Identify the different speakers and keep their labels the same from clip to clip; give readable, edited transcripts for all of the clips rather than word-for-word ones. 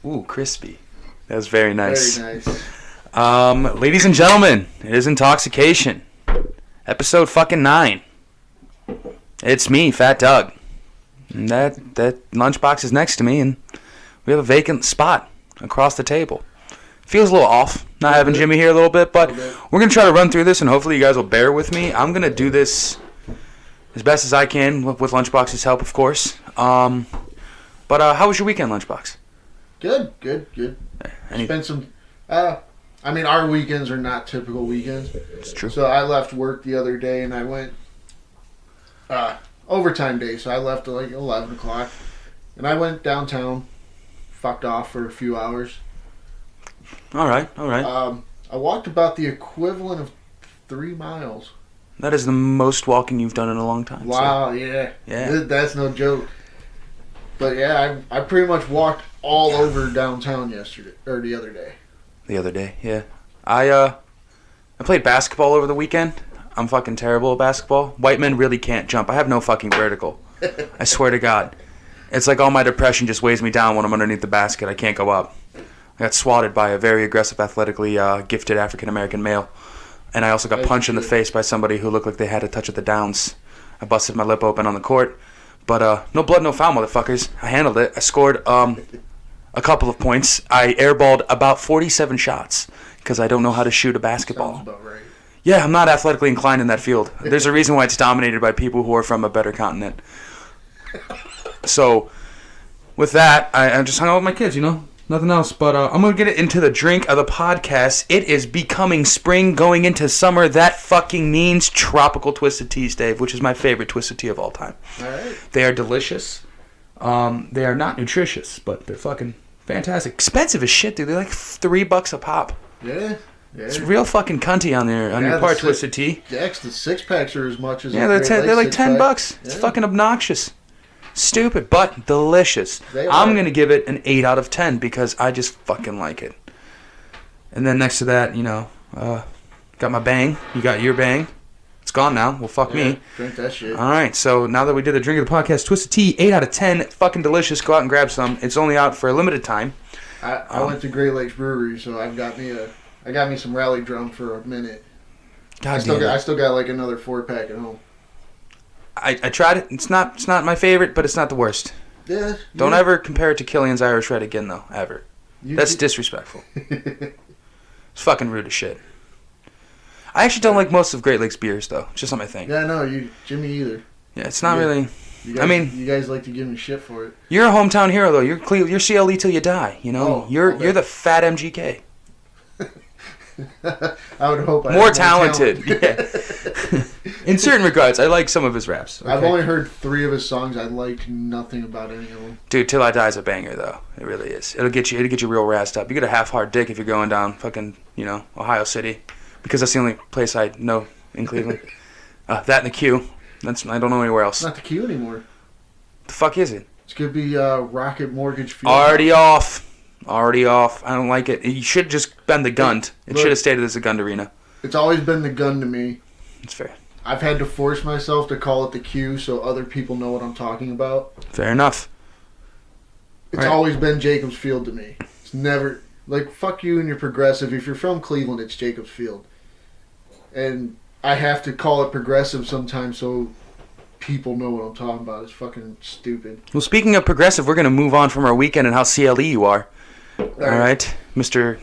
Speaker 1: Ooh, crispy. That was very nice.
Speaker 2: Very nice.
Speaker 1: Ladies and gentlemen, it is Intalksication. Episode fucking 9. It's me, Fat Doug. And that lunchbox is next to me, and we have a vacant spot across the table. Feels a little off not having Jimmy here a little bit, but we're going to try to run through this, and hopefully you guys will bear with me. I'm going to do this as best as I can with Lunchbox's help, of course. But how was your weekend, Lunchbox?
Speaker 2: Good. Spent some... our weekends are not typical weekends.
Speaker 1: It's true.
Speaker 2: So I left work the other day, and I went... overtime day, so I left at like 11 o'clock. And I went downtown, fucked off for a few hours.
Speaker 1: All right.
Speaker 2: I walked about the equivalent of 3 miles.
Speaker 1: That is the most walking you've done in a long time.
Speaker 2: Wow,
Speaker 1: so.
Speaker 2: Yeah.
Speaker 1: Yeah.
Speaker 2: That's no joke. But yeah, I pretty much walked all over downtown yesterday, or the other day.
Speaker 1: The other day, yeah. I played basketball over the weekend. I'm fucking terrible at basketball. White men really can't jump. I have no fucking vertical. I swear to God. It's like all my depression just weighs me down when I'm underneath the basket. I can't go up. I got swatted by a very aggressive, athletically gifted African-American male. And I also got punched in the face by somebody who looked like they had a touch of the downs. I busted my lip open on the court. But no blood, no foul, motherfuckers. I handled it. I scored a couple of points. I airballed about 47 shots because I don't know how to shoot a basketball.
Speaker 2: Sounds about right.
Speaker 1: Yeah, I'm not athletically inclined in that field. There's a reason why it's dominated by people who are from a better continent. So, with that, I just hung out with my kids, Nothing else. But I'm going to get into the drink of the podcast. It is becoming spring, going into summer. That fucking means tropical twisted teas, Dave, which is my favorite twisted tea of all time.
Speaker 2: All right.
Speaker 1: They are delicious. They are not nutritious, but they're fucking fantastic. Expensive as shit, dude. They're like $3 a pop.
Speaker 2: Yeah.
Speaker 1: It's real fucking cunty on your part, twisted tea.
Speaker 2: Yeah, the 6-packs are as much as...
Speaker 1: Yeah, they're like $10. It's fucking obnoxious. Stupid, but delicious. I'm going to give it an 8 out of 10 because I just fucking like it. And then next to that, got my bang. You got your bang. It's gone now. Well, fuck me.
Speaker 2: Drink that shit.
Speaker 1: All right, so now that we did the drink of the podcast, Twisted Tea, 8 out of 10. Fucking delicious. Go out and grab some. It's only out for a limited time.
Speaker 2: I went to Great Lakes Brewery, so I got me some Rally Drum for a minute. I still got like another 4-pack at home.
Speaker 1: I tried it. It's not my favorite, but it's not the worst.
Speaker 2: Yeah.
Speaker 1: Don't ever compare it to Killian's Irish Red again, though. Ever. That's disrespectful. It's fucking rude as shit. I actually don't like most of Great Lakes beers, though. It's just not my thing.
Speaker 2: Yeah, no, Jimmy either.
Speaker 1: Yeah, it's not really...
Speaker 2: you guys like to give me shit for it.
Speaker 1: You're a hometown hero, though. You're CLE till you die, You're the fat MGK.
Speaker 2: I would hope I
Speaker 1: more talented. Yeah. In certain regards, I like some of his raps. Okay?
Speaker 2: I've only heard 3 of his songs. I liked nothing about any of them.
Speaker 1: Dude, Till I Die is a banger, though. It really is. It'll get you real razzed up. You get a half-hard dick if you're going down fucking, Ohio City, because that's the only place I know in Cleveland. That and the Q. I don't know anywhere else.
Speaker 2: It's not the Q anymore.
Speaker 1: The fuck is it?
Speaker 2: It's gonna be Rocket Mortgage Field.
Speaker 1: Already off. I don't like it. You should have just been the Gund. It should have stayed as a Gund arena.
Speaker 2: It's always been the Gun to me.
Speaker 1: It's fair.
Speaker 2: I've had to force myself to call it the Q so other people know what I'm talking about.
Speaker 1: Fair enough.
Speaker 2: It's always been Jacobs Field to me. It's never... Like, fuck you and your progressive. If you're from Cleveland, it's Jacobs Field. And I have to call it progressive sometimes so people know what I'm talking about. It's fucking stupid.
Speaker 1: Well, speaking of progressive, we're going to move on from our weekend and how CLE you are. All right, Mr.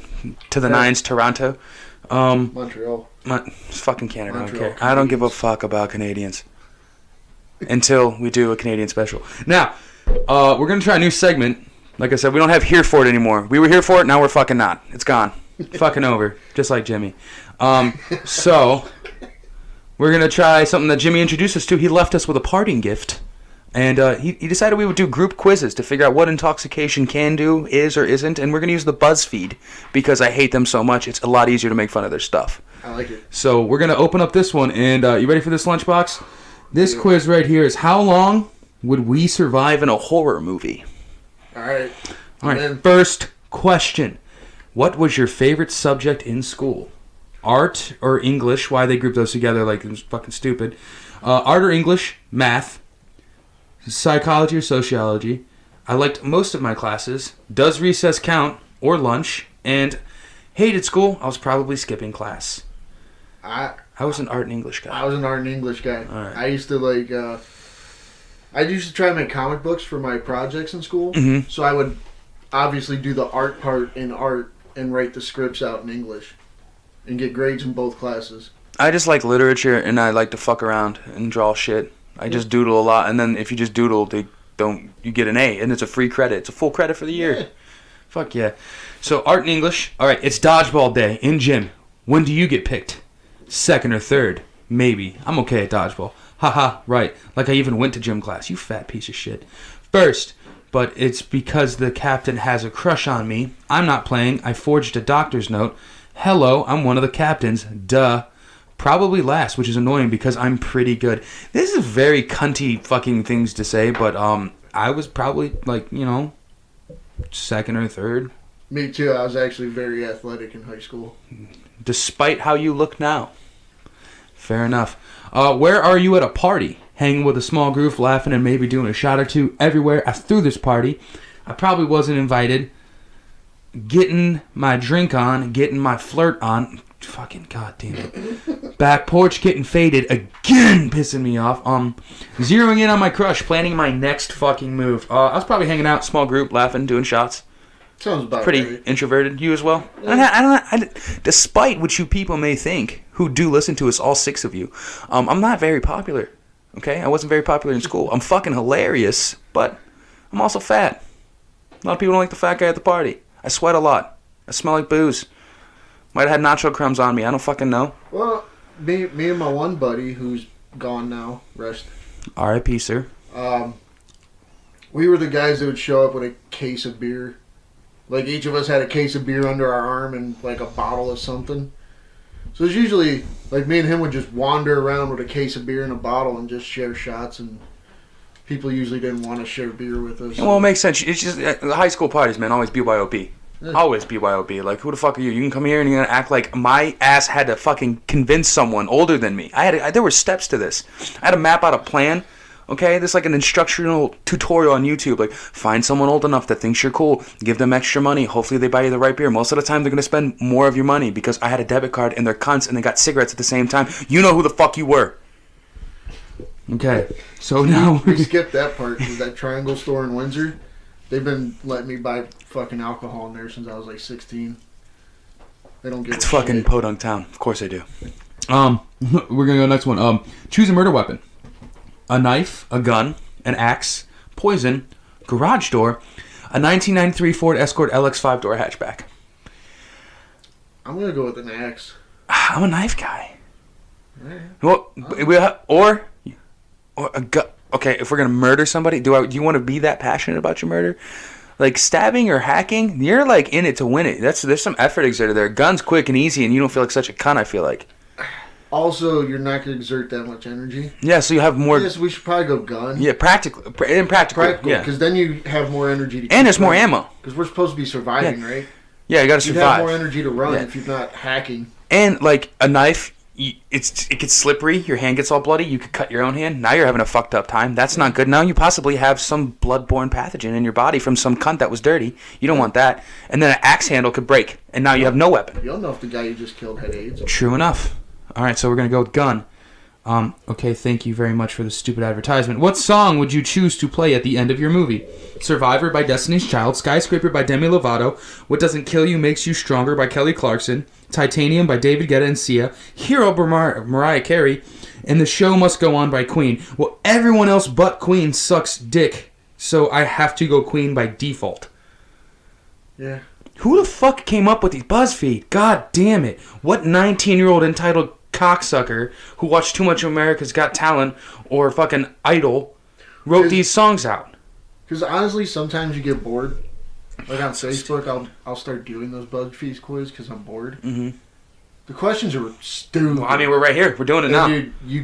Speaker 1: to the Nines, Toronto.
Speaker 2: Montreal.
Speaker 1: It's fucking Canada.
Speaker 2: Montreal,
Speaker 1: I don't care. I don't give a fuck about Canadians. Until we do a Canadian special. Now, we're going to try a new segment. Like I said, we don't have Here For It anymore. We were here for it, now we're fucking not. It's gone. Fucking over. Just like Jimmy. So, we're going to try something that Jimmy introduced us to. He left us with a parting gift. And he decided we would do group quizzes to figure out what intoxication can do, is or isn't. And we're going to use the BuzzFeed because I hate them so much. It's a lot easier to make fun of their stuff.
Speaker 2: I like it.
Speaker 1: So we're going to open up this one. And you ready for this, Lunchbox? This quiz right here is how long would we survive in a horror movie?
Speaker 2: All right.
Speaker 1: First question. What was your favorite subject in school? Art or English? Why they group those together like it was fucking stupid. Art or English? Math? Psychology or sociology, I liked most of my classes. Does recess count? Or lunch. And hated school. I was probably skipping class. I was an art and English guy.
Speaker 2: I was an art and English guy.
Speaker 1: All right.
Speaker 2: I used to I used to try to make comic books for my projects in school.
Speaker 1: Mm-hmm.
Speaker 2: So I would obviously do the art part in art and write the scripts out in English and get grades in both classes.
Speaker 1: I just like literature, and I like to fuck around and draw shit. I just doodle a lot, and then if you just doodle, you get an A, and it's a free credit. It's a full credit for the year.
Speaker 2: Yeah.
Speaker 1: Fuck yeah. So art and English. All right, it's dodgeball day in gym. When do you get picked? Second or third? Maybe. I'm okay at dodgeball. Haha, right. Like I even went to gym class. You fat piece of shit. First, but it's because the captain has a crush on me. I'm not playing. I forged a doctor's note. Hello, I'm one of the captains. Duh. Probably last, which is annoying because I'm pretty good. This is very cunty fucking things to say, but I was probably like, second or third.
Speaker 2: Me too. I was actually very athletic in high school.
Speaker 1: Despite how you look now. Fair enough. Where are you at a party? Hanging with a small group, laughing and maybe doing a shot or two everywhere. I threw this party. I probably wasn't invited. Getting my drink on, getting my flirt on. Fucking goddamn it. Back porch getting faded again, pissing me off. Zeroing in on my crush, planning my next fucking move. I was probably hanging out, small group, laughing, doing shots.
Speaker 2: Sounds about
Speaker 1: Pretty
Speaker 2: right.
Speaker 1: introverted. You as well? I despite what you people may think, who do listen to us, all 6 of you, I'm not very popular. Okay? I wasn't very popular in school. I'm fucking hilarious, but I'm also fat. A lot of people don't like the fat guy at the party. I sweat a lot. I smell like booze. Might have had nacho crumbs on me. I don't fucking know.
Speaker 2: Well, me and my one buddy, who's gone now, rest.
Speaker 1: R.I.P., sir.
Speaker 2: We were the guys that would show up with a case of beer. Like, each of us had a case of beer under our arm and, like, a bottle of something. So it's usually, like, me and him would just wander around with a case of beer and a bottle and just share shots, and people usually didn't want to share beer with us.
Speaker 1: Well, it makes sense. It's just, the high school parties, man, always BYOB. Always BYOB. Like, who the fuck are you? You can come here and you're going to act like my ass had to fucking convince someone older than me. There were steps to this. I had to map out a plan. Okay, this is like an instructional tutorial on YouTube. Like, find someone old enough that thinks you're cool. Give them extra money. Hopefully they buy you the right beer. Most of the time they're going to spend more of your money because I had a debit card and they're cunts and they got cigarettes at the same time. You know who the fuck you were. Okay, so now...
Speaker 2: We skipped that part because that Triangle store in Windsor, they've been letting me buy fucking alcohol in there since I was like 16. They don't give
Speaker 1: It's
Speaker 2: a
Speaker 1: fucking
Speaker 2: shit.
Speaker 1: Podunk Town. Of course they do.
Speaker 3: We're gonna go next one. Choose a murder weapon.
Speaker 1: A knife, a gun, an axe, poison, garage door, a 1993 Ford Escort LX 5-door hatchback.
Speaker 2: I'm going to go with an axe.
Speaker 1: I'm a knife guy.
Speaker 2: Right.
Speaker 1: Well, or a gun. Okay, if we're gonna murder somebody, do you want to be that passionate about your murder? Like stabbing or hacking, you're like in it to win it. There's some effort exerted there. Gun's quick and easy, and you don't feel like such a cunt. I feel like.
Speaker 2: Also, you're not going to exert that much energy.
Speaker 1: Yeah, so you have more.
Speaker 2: Yes, we should probably go gun.
Speaker 1: Yeah, practical, yeah.
Speaker 2: Because then you have more energy to
Speaker 1: And there's more ammo.
Speaker 2: Because we're supposed to be surviving, right?
Speaker 1: Yeah, you gotta
Speaker 2: You'd
Speaker 1: survive.
Speaker 2: have more energy to run
Speaker 1: Yeah.
Speaker 2: if you're not hacking.
Speaker 1: And like a knife, it gets slippery. Your hand gets all bloody. You could cut your own hand. Now you're having a fucked up time. That's not good. Now you possibly have some bloodborne pathogen in your body from some cunt that was dirty. You don't want that. And then an axe handle could break, and now you have no weapon.
Speaker 2: You don't know if the guy you just killed had AIDS.
Speaker 1: True enough. All right, so we're going to go with gun. Okay, thank you very much for the stupid advertisement. What song would you choose to play at the end of your movie? Survivor by Destiny's Child, Skyscraper by Demi Lovato, What Doesn't Kill You Makes You Stronger by Kelly Clarkson, Titanium by David Guetta and Sia, Hero by Mariah Carey, and The Show Must Go On by Queen. Well, everyone else but Queen sucks dick, so I have to go Queen by default.
Speaker 2: Yeah.
Speaker 1: Who the fuck came up with these BuzzFeed? God damn it. What 19-year-old entitled cocksucker who watched too much of America's Got Talent or fucking Idol wrote these songs out?
Speaker 2: Because honestly, sometimes you get bored. Like on Facebook, I'll start doing those BuzzFeed quiz because I'm bored.
Speaker 1: Mm-hmm.
Speaker 2: The questions are stupid.
Speaker 1: Well, I mean, we're right here. We're doing it now.
Speaker 2: Dude, you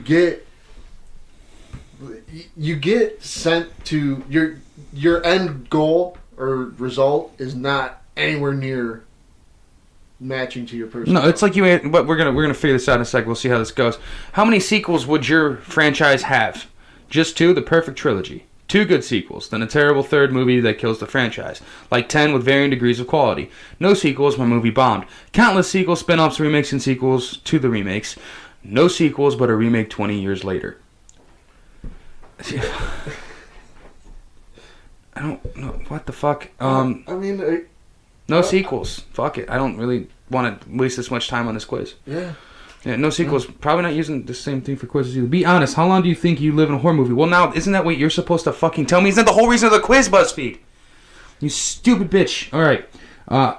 Speaker 2: get sent to your end goal or result is not anywhere near matching to your person.
Speaker 1: No, it's like but we're gonna figure this out in a second. We'll see how this goes. How many sequels would your franchise have? Just 2, the perfect trilogy. 2 good sequels, then a terrible third movie that kills the franchise. Like 10 with varying degrees of quality. No sequels, my movie bombed. Countless sequels, spin-offs, remakes, and sequels to the remakes. No sequels, but a remake 20 years later. I don't know. What the fuck? No sequels. Fuck it. I don't really want to waste this much time on this quiz.
Speaker 2: Yeah.
Speaker 1: Yeah, no sequels. Probably not using the same thing for quizzes either. Be honest. How long do you think you live in a horror movie? Well, now, isn't that what you're supposed to fucking tell me? Isn't that the whole reason of the quiz, BuzzFeed? You stupid bitch. All right.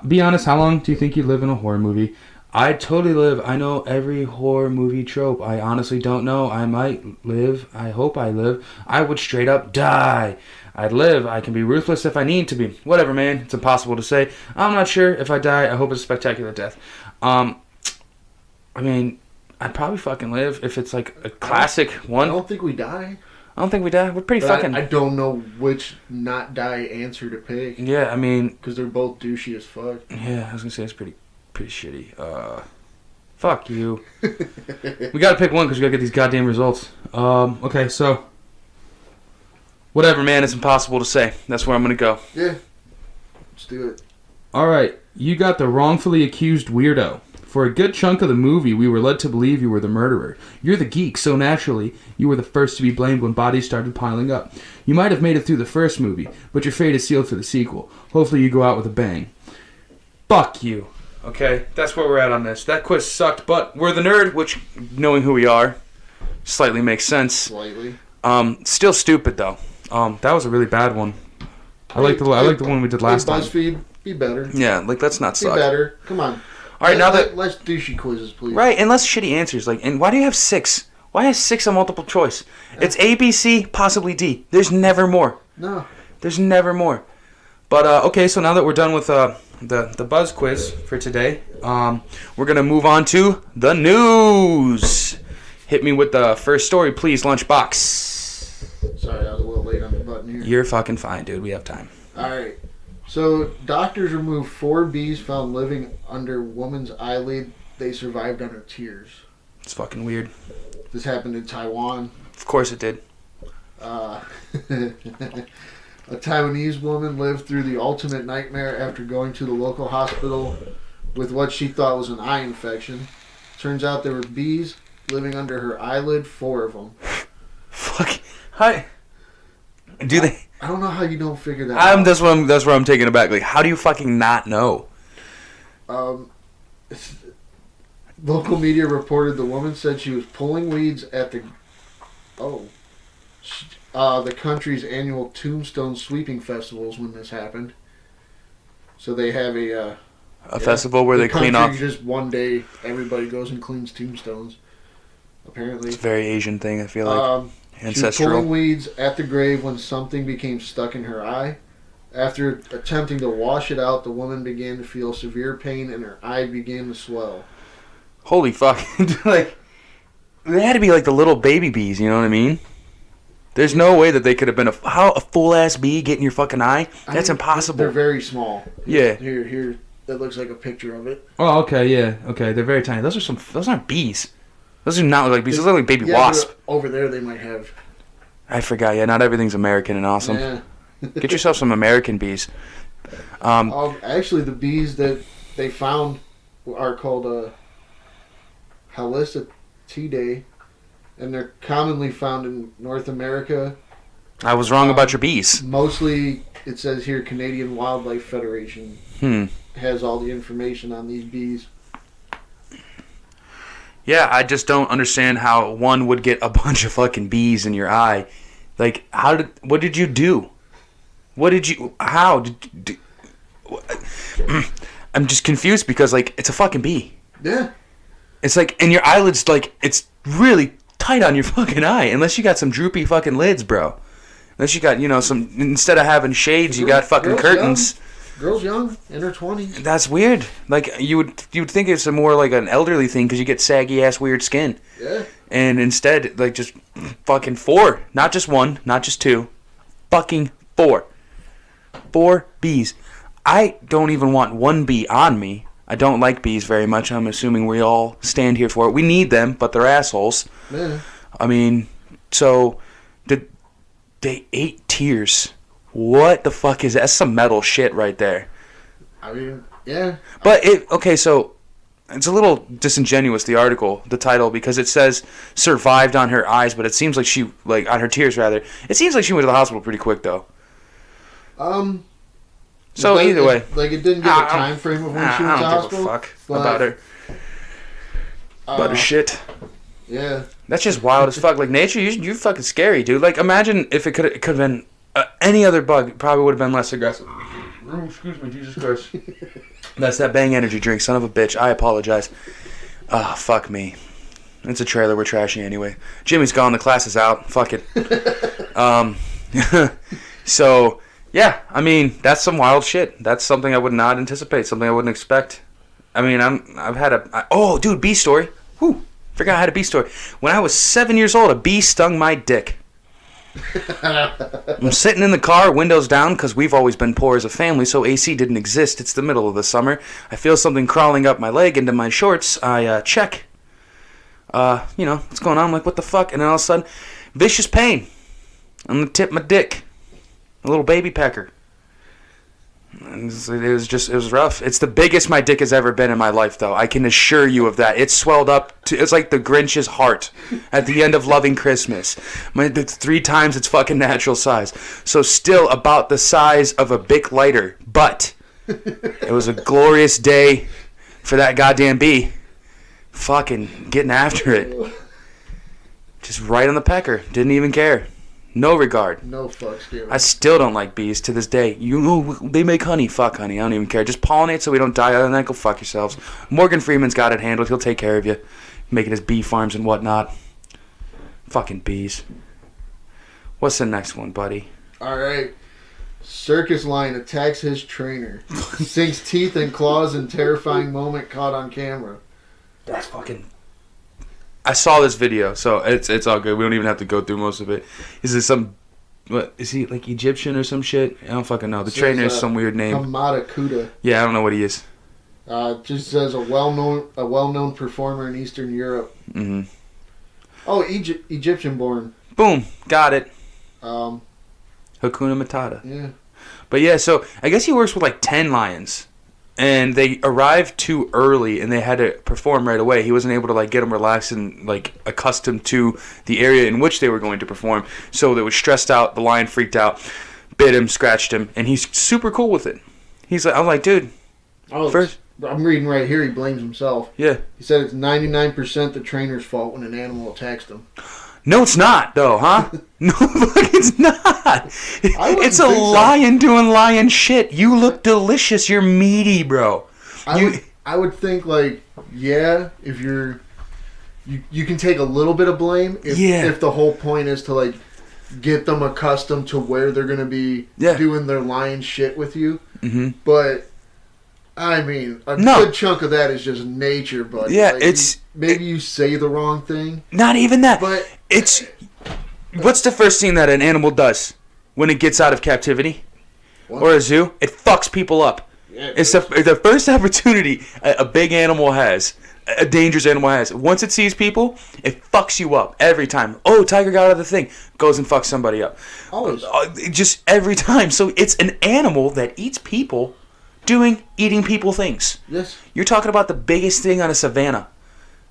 Speaker 1: Be honest. How long do you think you live in a horror movie? I totally live. I know every horror movie trope. I honestly don't know. I might live. I hope I live. I would straight up die. I'd live. I can be ruthless if I need to be. Whatever, man. It's impossible to say. I'm not sure. If I die, I hope it's a spectacular death. I mean, I'd probably fucking live if it's like a classic one.
Speaker 2: I don't think we die.
Speaker 1: I don't think we die. We're pretty fucking...
Speaker 2: I don't know which not die answer to pick.
Speaker 1: Yeah, I mean...
Speaker 2: Because they're both douchey as fuck.
Speaker 1: Yeah, I was gonna say it's pretty shitty. Fuck you. We gotta pick one because we gotta get these goddamn results. Okay, so... Whatever, man. It's impossible to say. That's where I'm gonna go.
Speaker 2: Yeah. Let's do it.
Speaker 3: Alright, you got the wrongfully accused weirdo. For a good chunk of the movie, we were led to believe you were the murderer. You're the geek, so naturally, you were the first to be blamed when bodies started piling up. You might have made it through the first movie, but your fate is sealed for the sequel. Hopefully you go out with a bang.
Speaker 1: Fuck you. Okay, that's where we're at on this. That quiz sucked, but we're the nerd, which, knowing who we are, slightly makes sense.
Speaker 2: Slightly.
Speaker 1: Still stupid, though. That was a really bad one. I like the one we did last time.
Speaker 2: BuzzFeed, be better.
Speaker 1: Yeah, like, let's not suck.
Speaker 2: Be better. Come on.
Speaker 1: All right,
Speaker 2: let's douchey quizzes, please.
Speaker 1: Right, and less shitty answers. Like, and why do you have 6? Why has 6 a multiple choice? It's A, B, C, possibly D. There's never more.
Speaker 2: No.
Speaker 1: There's never more. But okay, so now that we're done with the buzz quiz for today, we're gonna move on to the news. Hit me with the first story, please, Lunchbox.
Speaker 2: Sorry, I was a little late on the button here.
Speaker 1: You're fucking fine, dude. We have time.
Speaker 2: All right. So, doctors removed 4 bees found living under woman's eyelid. They survived on her tears.
Speaker 1: It's fucking weird.
Speaker 2: This happened in Taiwan.
Speaker 1: Of course it did.
Speaker 2: A Taiwanese woman lived through the ultimate nightmare after going to the local hospital with what she thought was an eye infection. Turns out there were bees living under her eyelid, 4 of them.
Speaker 1: Fuck. Hi. Do they...
Speaker 2: I don't know how you don't figure that out.
Speaker 1: That's where I'm taking it back. Like, how do you fucking not know?
Speaker 2: Local media reported the woman said she was pulling weeds at the country's annual Tombstone Sweeping Festivals when this happened. So they have a
Speaker 1: festival where they clean up.
Speaker 2: Just one day, everybody goes and cleans tombstones. Apparently,
Speaker 1: it's a very Asian thing. I feel like. Ancestral.
Speaker 2: She was pulling weeds at the grave when something became stuck in her eye. After attempting to wash it out, the woman began to feel severe pain and her eye began to swell.
Speaker 1: Holy fuck. Like, they had to be like the little baby bees, you know what I mean? There's no way that they could have been a full-ass bee get in your fucking eye? That's impossible.
Speaker 2: They're very small.
Speaker 1: Yeah.
Speaker 2: Here, that looks like a picture of it.
Speaker 3: Oh, okay, yeah. Okay,
Speaker 1: They're very tiny. Those aren't bees. Those do not look like bees. Those look like baby wasp.
Speaker 2: Over there they might have...
Speaker 1: I forgot. Yeah, not everything's American and awesome.
Speaker 2: Yeah.
Speaker 1: Get yourself some American bees.
Speaker 2: Actually, the bees that they found are called Halicetidae, and they're commonly found in North America.
Speaker 1: I was wrong about your bees.
Speaker 2: Mostly, it says here, Canadian Wildlife Federation has all the information on these bees.
Speaker 1: Yeah, I just don't understand how one would get a bunch of fucking bees in your eye. Like, what did you do? I'm just confused because, like, it's a fucking bee.
Speaker 2: Yeah.
Speaker 1: It's like, and your eyelids, like, it's really tight on your fucking eye. Unless you got some droopy fucking lids, bro. Unless you got, instead of having shades, you got fucking curtains.
Speaker 2: Girl's young, in her 20s.
Speaker 1: That's weird. Like, you would think it's a more like an elderly thing because you get saggy ass weird skin.
Speaker 2: Yeah.
Speaker 1: And instead, like, just fucking 4, not just 1, not just 2, fucking 4. 4 bees. I don't even want 1 bee on me. I don't like bees very much. I'm assuming we all stand here for it. We need them, but they're assholes.
Speaker 2: Yeah.
Speaker 1: I mean, so they ate tears. What the fuck is that? That's some metal shit right there.
Speaker 2: I mean, yeah.
Speaker 1: But so it's a little disingenuous, the article, the title, because it says survived on her eyes, but it seems like on her tears rather. It seems like she went to the hospital pretty quick though. So either way,
Speaker 2: like it didn't give a time frame of when she was in the hospital.
Speaker 1: I don't give a fuck about her. About her shit.
Speaker 2: Yeah.
Speaker 1: That's just wild as fuck. Like nature, you're fucking scary, dude. Like imagine if it could have been any other bug. It probably would have been less aggressive. Oh, excuse me, Jesus Christ. That's that Bang energy drink, son of a bitch. I apologize. Ah, fuck me. It's a trailer. We're trashing anyway. Jimmy's gone. The class is out. Fuck it. So yeah, I mean that's some wild shit. That's something I would not anticipate. Something I wouldn't expect. I mean I've had dude, bee story. Whew. Forgot I had a bee story. When I was 7 years old, a bee stung my dick. I'm sitting in the car, windows down, because we've always been poor as a family, so AC didn't exist. It's the middle of the summer. I feel something crawling up my leg into my shorts. I check. What's going on? I'm like, what the fuck? And then all of a sudden, vicious pain on the tip of my dick. A little baby pecker. And it was rough. It's the biggest my dick has ever been in my life, though. I can assure you of that. It swelled up. It's like the Grinch's heart at the end of Loving Christmas. 3 times its fucking natural size. So still about the size of a Bic lighter. But it was a glorious day for that goddamn bee. Fucking getting after it. Just right on the pecker. Didn't even care. No regard.
Speaker 2: No fucks given.
Speaker 1: I still don't like bees to this day. They make honey. Fuck honey. I don't even care. Just pollinate so we don't die. Other than that, go fuck yourselves. Morgan Freeman's got it handled. He'll take care of you. Making his bee farms and whatnot. Fucking bees. What's the next one, buddy?
Speaker 2: Alright. Circus lion attacks his trainer. Sinks teeth and claws in terrifying moment caught on camera.
Speaker 1: That's fucking... I saw this video, so it's all good. We don't even have to go through most of it. Is it what is he, like Egyptian or some shit? I don't fucking know. The trainer is some weird name.
Speaker 2: Hamada Kuda.
Speaker 1: Yeah, I don't know what he is.
Speaker 2: Just says a well-known performer in Eastern Europe.
Speaker 1: Mm-hmm.
Speaker 2: Oh, Egyptian born.
Speaker 1: Boom, got it.
Speaker 2: Hakuna
Speaker 1: Matata.
Speaker 2: Yeah.
Speaker 1: But yeah, so I guess he works with like 10 lions. And they arrived too early, and they had to perform right away. He wasn't able to get them relaxed and accustomed to the area in which they were going to perform. So they were stressed out. The lion freaked out, bit him, scratched him, and he's super cool with it. I'm like, dude. First,
Speaker 2: I'm reading right here. He blames himself.
Speaker 1: Yeah.
Speaker 2: He said it's 99% the trainer's fault when an animal attacks them.
Speaker 1: No, it's not, though, huh? No, it's not. It's a lion doing lion shit. You look delicious. You're meaty, bro.
Speaker 2: I would think, if you can take a little bit of blame if the whole point is to, get them accustomed to where they're going to be doing their lion shit with you.
Speaker 1: Mm-hmm.
Speaker 2: But, I mean, good chunk of that is just nature, buddy.
Speaker 1: Yeah,
Speaker 2: maybe you say the wrong thing.
Speaker 1: Not even that.
Speaker 2: But
Speaker 1: what's the first thing that an animal does when it gets out of captivity?
Speaker 2: What?
Speaker 1: Or a zoo? It fucks people up. Yeah, it's the first opportunity a big animal has, a dangerous animal has. Once it sees people, it fucks you up every time. Oh, tiger got out of the thing. Goes and fucks somebody up.
Speaker 2: Always.
Speaker 1: Just every time. So it's an animal that eats people eating people things.
Speaker 2: Yes.
Speaker 1: You're talking about the biggest thing on a savannah.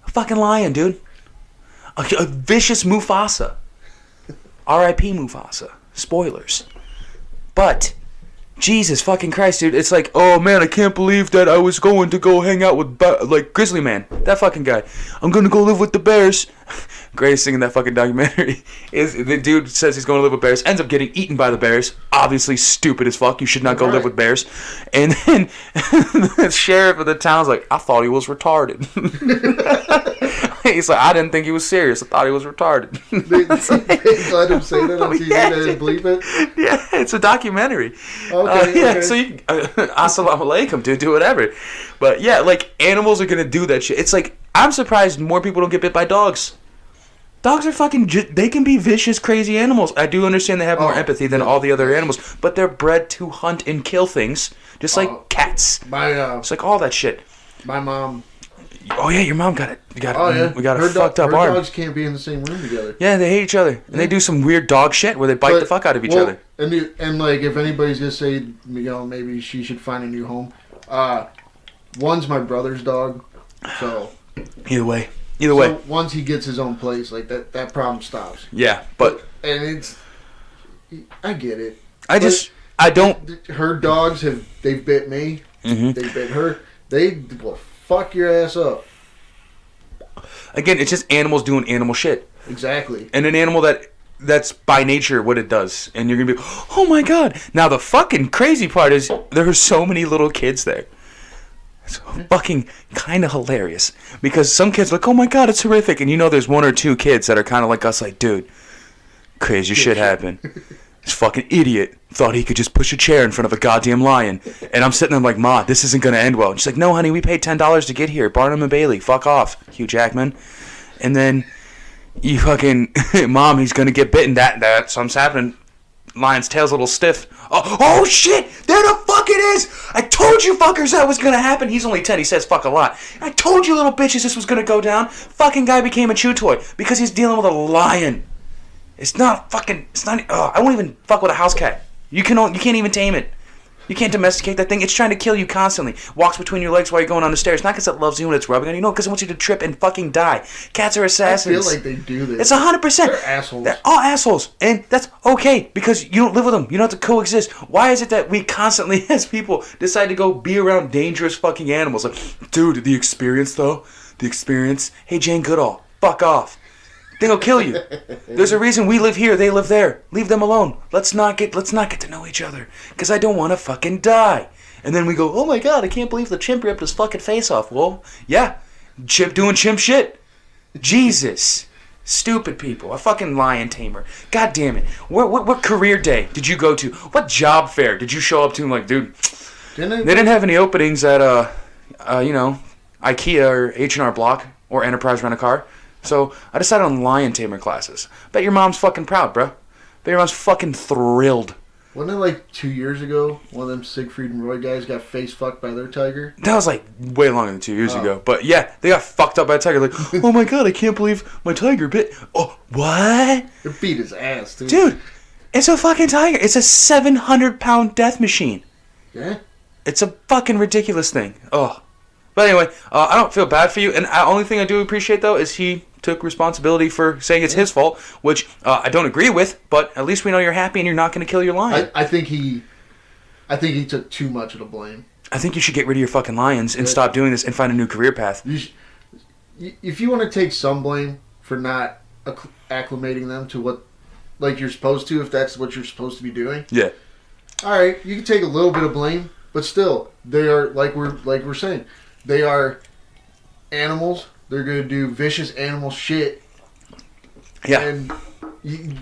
Speaker 1: A fucking lion, dude. A vicious Mufasa. R.I.P. Mufasa. Spoilers. But, Jesus fucking Christ, dude. It's like, oh man, I can't believe that I was going to go hang out with, Grizzly Man. That fucking guy. I'm going to go live with the bears. Greatest thing in that fucking documentary is the dude says he's going to live with bears, ends up getting eaten by the bears. Obviously stupid as fuck. You should not go live with bears. And then the sheriff of the town's like, I thought he was retarded. He's like, I didn't think he was serious. I thought he was retarded.
Speaker 2: They let him say that on TV. They didn't believe it?
Speaker 1: Yeah, it's a documentary.
Speaker 2: Okay.
Speaker 1: So you assalamu alaikum, dude, do whatever. But yeah, animals are going to do that shit. It's I'm surprised more people don't get bit by dogs. Dogs are they can be vicious, crazy animals. I do understand they have more empathy than all the other animals, but they're bred to hunt and kill things, just like cats. It's like all that shit.
Speaker 2: My mom,
Speaker 1: Oh yeah, your mom got it. We got
Speaker 2: her
Speaker 1: a fucked up
Speaker 2: her
Speaker 1: arm.
Speaker 2: dogs can't be in the same room together.
Speaker 1: Yeah, they hate each other, and they do some weird dog shit where they bite the fuck out of each other.
Speaker 2: And like, if anybody's gonna say, maybe she should find a new home. One's my brother's dog, so
Speaker 1: Either way.
Speaker 2: Once he gets his own place, like that problem stops.
Speaker 1: Yeah, but
Speaker 2: I get it.
Speaker 1: I don't.
Speaker 2: Her dogs they've bit me.
Speaker 1: Mm-hmm.
Speaker 2: They bit her. They will fuck your ass up.
Speaker 1: Again, it's just animals doing animal shit.
Speaker 2: Exactly.
Speaker 1: And an animal that's by nature what it does. And you're going to be, oh my god. Now the fucking crazy part is there are so many little kids there. It's fucking kind of hilarious. Because some kids are like, oh my god, it's horrific. And there's one or two kids that are kind of like us, like, dude, crazy shit happened. This fucking idiot thought he could just push a chair in front of a goddamn lion. And I'm sitting there like, Ma, this isn't going to end well. And she's like, no, honey, we paid $10 to get here. Barnum and Bailey, fuck off, Hugh Jackman. And then you fucking, Mom, he's going to get bitten. That something's happening. Lion's tail's a little stiff. Oh shit, there the fuck it is. I told you fuckers that was going to happen. He's only 10, he says fuck a lot. I told you little bitches this was going to go down. Fucking guy became a chew toy because he's dealing with a lion. It's not. I won't even fuck with a house cat. You can't even tame it. You can't domesticate that thing. It's trying to kill you constantly. Walks between your legs while you're going on the stairs. Not because it loves you and it's rubbing on you. No, because it wants you to trip and fucking die. Cats are assassins.
Speaker 2: I feel like they do this.
Speaker 1: It's 100%.
Speaker 2: They're assholes.
Speaker 1: They're all assholes. And that's okay because you don't live with them. You don't have to coexist. Why is it that we constantly, as people, decide to go be around dangerous fucking animals? Like, dude, the experience though? The experience? Hey, Jane Goodall, fuck off. They'll kill you. There's a reason we live here, they live there. Leave them alone. Let's not get to know each other. Because I don't want to fucking die. And then we go, oh my god, I can't believe the chimp ripped his fucking face off. Well, yeah. Chimp doing chimp shit. Jesus. Stupid people. A fucking lion tamer. God damn it. What career day did you go to? What job fair did you show up to and like, dude, they didn't have any openings at, IKEA or H&R Block or Enterprise Rent-A-Car. So I decided on lion tamer classes. Bet your mom's fucking proud, bro. Bet your mom's fucking thrilled.
Speaker 2: Wasn't it like 2 years ago, one of them Siegfried and Roy guys got face fucked by their tiger?
Speaker 1: That was like way longer than 2 years ago. But yeah, they got fucked up by a tiger. Like, oh my god, I can't believe my tiger bit. Oh, what?
Speaker 2: It beat his ass, too.
Speaker 1: Dude, it's a fucking tiger. It's a 700-pound death machine.
Speaker 2: Yeah?
Speaker 1: It's a fucking ridiculous thing. Oh. But anyway, I don't feel bad for you. And the only thing I do appreciate, though, is he took responsibility for saying it's his fault, which I don't agree with, but at least we know you're happy and you're not going to kill your lion.
Speaker 2: I think he took too much of the blame.
Speaker 1: I think you should get rid of your fucking lions and stop doing this and find a new career path.
Speaker 2: If you want to take some blame for not acclimating them to what, like, you're supposed to, if that's what you're supposed to be doing.
Speaker 1: Yeah.
Speaker 2: All right, you can take a little bit of blame, but still, they are, like we're saying, they are animals. They're going to do vicious animal shit.
Speaker 1: Yeah.
Speaker 2: And you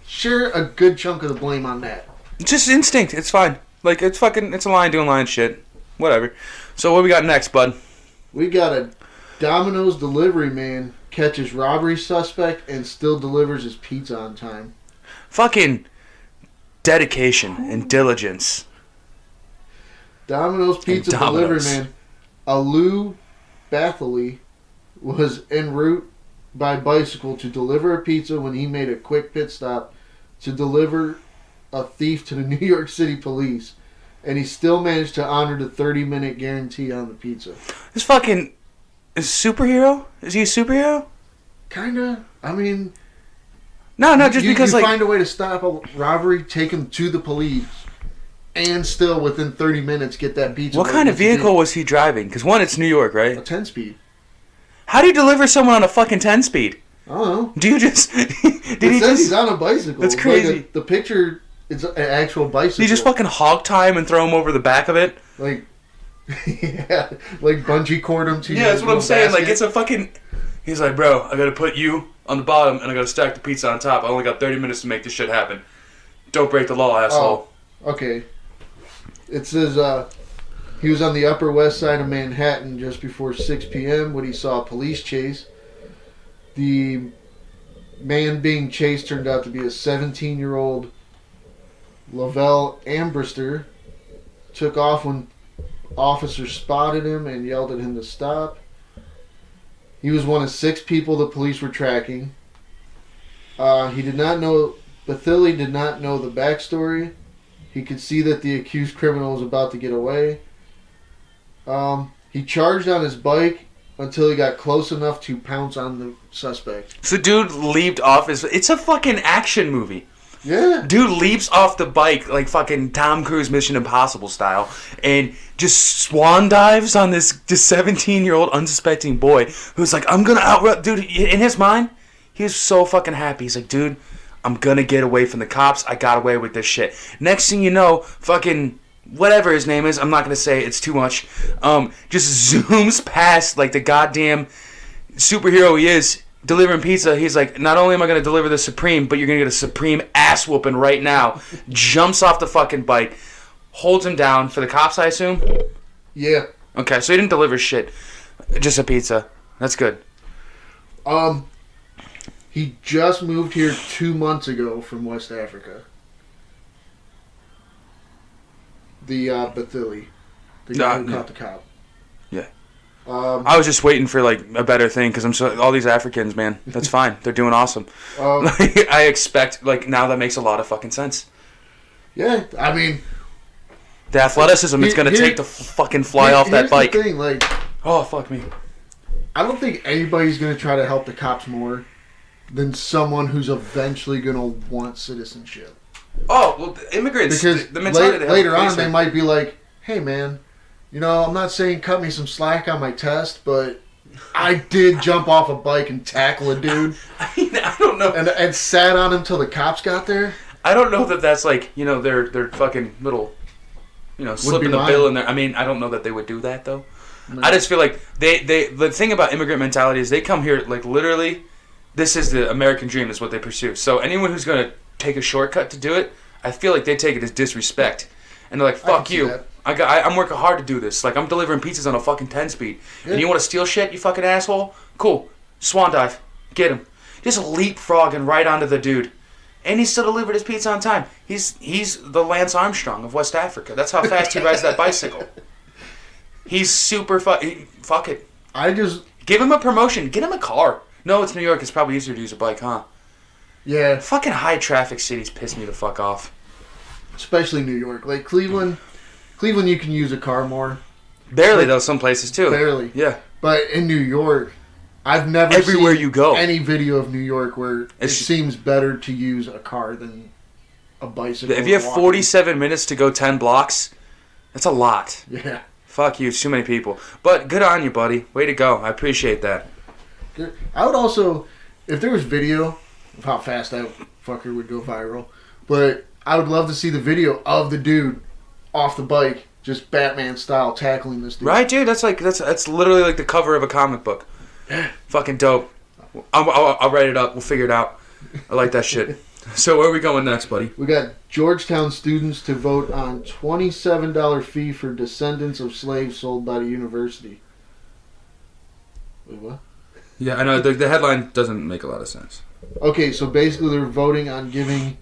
Speaker 2: share a good chunk of the blame on that.
Speaker 1: It's just instinct. It's fine. Like, it's a lion doing lion shit. Whatever. So what we got next, bud?
Speaker 2: We got a Domino's delivery man catches robbery suspect and still delivers his pizza on time.
Speaker 1: Fucking dedication and diligence.
Speaker 2: Domino's pizza delivery man, Alu Bathley, was en route by bicycle to deliver a pizza when he made a quick pit stop to deliver a thief to the New York City police, and he still managed to honor the 30-minute guarantee on the pizza.
Speaker 1: This fucking is superhero? Is he a superhero?
Speaker 2: Kinda. I mean,
Speaker 1: no, just because
Speaker 2: you
Speaker 1: like
Speaker 2: find a way to stop a robbery, take him to the police, and still within 30 minutes get that pizza.
Speaker 1: What kind of vehicle was he driving? Because one, it's New York, right?
Speaker 2: A 10-speed.
Speaker 1: How do you deliver someone on a fucking 10-speed?
Speaker 2: I don't know.
Speaker 1: Do you just?
Speaker 2: He's on a bicycle.
Speaker 1: That's crazy.
Speaker 2: Like the picture, it's an actual bicycle.
Speaker 1: You just fucking hog tie him and throw him over the back of it.
Speaker 2: Like, yeah, like bungee cord him to.
Speaker 1: Yeah, that's what I'm saying. Basket. Like it's a fucking. He's like, bro, I gotta put you on the bottom and I gotta stack the pizza on top. I only got 30 minutes to make this shit happen. Don't break the law, asshole.
Speaker 2: Oh, okay. It says he was on the Upper West Side of Manhattan just before 6 p.m. when he saw a police chase. The man being chased turned out to be a 17-year-old Lavelle Ambrister. Took off when officer spotted him and yelled at him to stop. He was one of 6 people the police were tracking. He did not know... Bethily did not know the backstory. He could see that the accused criminal was about to get away. He charged on his bike until he got close enough to pounce on the suspect.
Speaker 1: So dude leaped off his... It's a fucking action movie.
Speaker 2: Yeah.
Speaker 1: Dude leaps off the bike like fucking Tom Cruise Mission Impossible style and just swan dives on this just 17-year-old unsuspecting boy who's like, I'm gonna outrun... Dude, in his mind, he was so fucking happy. He's like, dude, I'm gonna get away from the cops. I got away with this shit. Next thing you know, fucking... whatever his name is, I'm not gonna say it, it's too much. Just zooms past like the goddamn superhero he is, delivering pizza. He's like, not only am I gonna deliver the Supreme, but you're gonna get a Supreme ass whooping right now. Jumps off the fucking bike, holds him down for the cops, I assume.
Speaker 2: Yeah.
Speaker 1: Okay, so he didn't deliver shit, just a pizza. That's good.
Speaker 2: He just moved here 2 months ago from West Africa. The Bethily, the guy who caught the cop.
Speaker 1: Yeah. I was just waiting for like a better thing because all these Africans, man. That's fine. They're doing awesome. I expect like now that makes a lot of fucking sense.
Speaker 2: Yeah, I mean,
Speaker 1: the athleticism it's gonna take to fucking fly off that bike.
Speaker 2: The thing, like,
Speaker 1: oh fuck me.
Speaker 2: I don't think anybody's gonna try to help the cops more than someone who's eventually gonna want citizenship.
Speaker 1: Oh, well, the immigrants,
Speaker 2: because
Speaker 1: the mentality
Speaker 2: later on they might be like, hey man, you know, I'm not saying cut me some slack on my test, but I did jump off a bike and tackle a dude.
Speaker 1: I mean, I don't know.
Speaker 2: And sat on him till the cops got there.
Speaker 1: I don't know that that's like, you know, their fucking little, you know, slipping the bill in there. I mean, I don't know that they would do that though. No. I just feel like the thing about immigrant mentality is they come here like literally, this is the American dream is what they pursue. So anyone who's going to take a shortcut to do it, I feel like they take it as disrespect. And they're like, fuck you. I'm working hard to do this. Like, I'm delivering pizzas on a fucking 10-speed. Yeah. And you want to steal shit, you fucking asshole? Cool. Swan dive. Get him. Just leapfrogging right onto the dude. And he still delivered his pizza on time. He's the Lance Armstrong of West Africa. That's how fast he rides that bicycle. He's super fuck it. Give him a promotion. Get him a car. No, it's New York. It's probably easier to use a bike, huh?
Speaker 2: Yeah.
Speaker 1: Fucking high traffic cities piss me the fuck off.
Speaker 2: Especially New York. Like Cleveland you can use a car more.
Speaker 1: Barely though, some places too.
Speaker 2: Barely.
Speaker 1: Yeah.
Speaker 2: But in New York, I've never
Speaker 1: everywhere
Speaker 2: seen
Speaker 1: you go
Speaker 2: any video of New York where it seems better to use a car than a bicycle.
Speaker 1: If you have 47 minutes to go 10 blocks, that's a lot.
Speaker 2: Yeah.
Speaker 1: Fuck you, it's too many people. But good on you, buddy. Way to go. I appreciate that.
Speaker 2: I would also, if there was video of how fast that fucker would go viral, but I would love to see the video of the dude off the bike, just Batman style, tackling this dude.
Speaker 1: Right, dude? That's literally like the cover of a comic book. Fucking dope. I'll write it up. We'll figure it out. I like that shit. So where are we going next, buddy?
Speaker 2: We got Georgetown students to vote on $27 fee for descendants of slaves sold by the university. Wait, what?
Speaker 1: Yeah, I know. The headline doesn't make a lot of sense.
Speaker 2: Okay, so basically they're voting on paying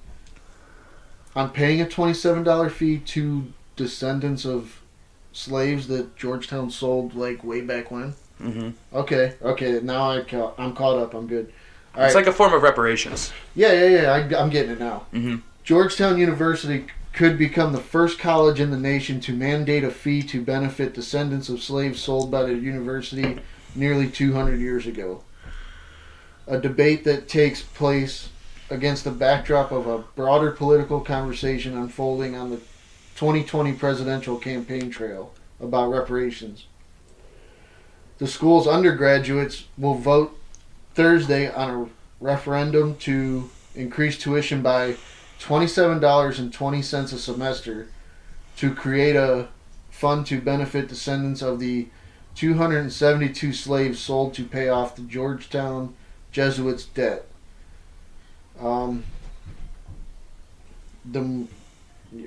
Speaker 2: a $27 fee to descendants of slaves that Georgetown sold like way back when.
Speaker 1: Mm-hmm.
Speaker 2: Okay. Now I'm caught up. I'm good. All
Speaker 1: it's
Speaker 2: right.
Speaker 1: like a form of reparations.
Speaker 2: Yeah. I'm getting it now.
Speaker 1: Mm-hmm.
Speaker 2: Georgetown University could become the first college in the nation to mandate a fee to benefit descendants of slaves sold by the university nearly 200 years ago. A debate that takes place against the backdrop of a broader political conversation unfolding on the 2020 presidential campaign trail about reparations. The school's undergraduates will vote Thursday on a referendum to increase tuition by $27.20 a semester to create a fund to benefit descendants of the 272 slaves sold to pay off the Georgetown Jesuits' debt.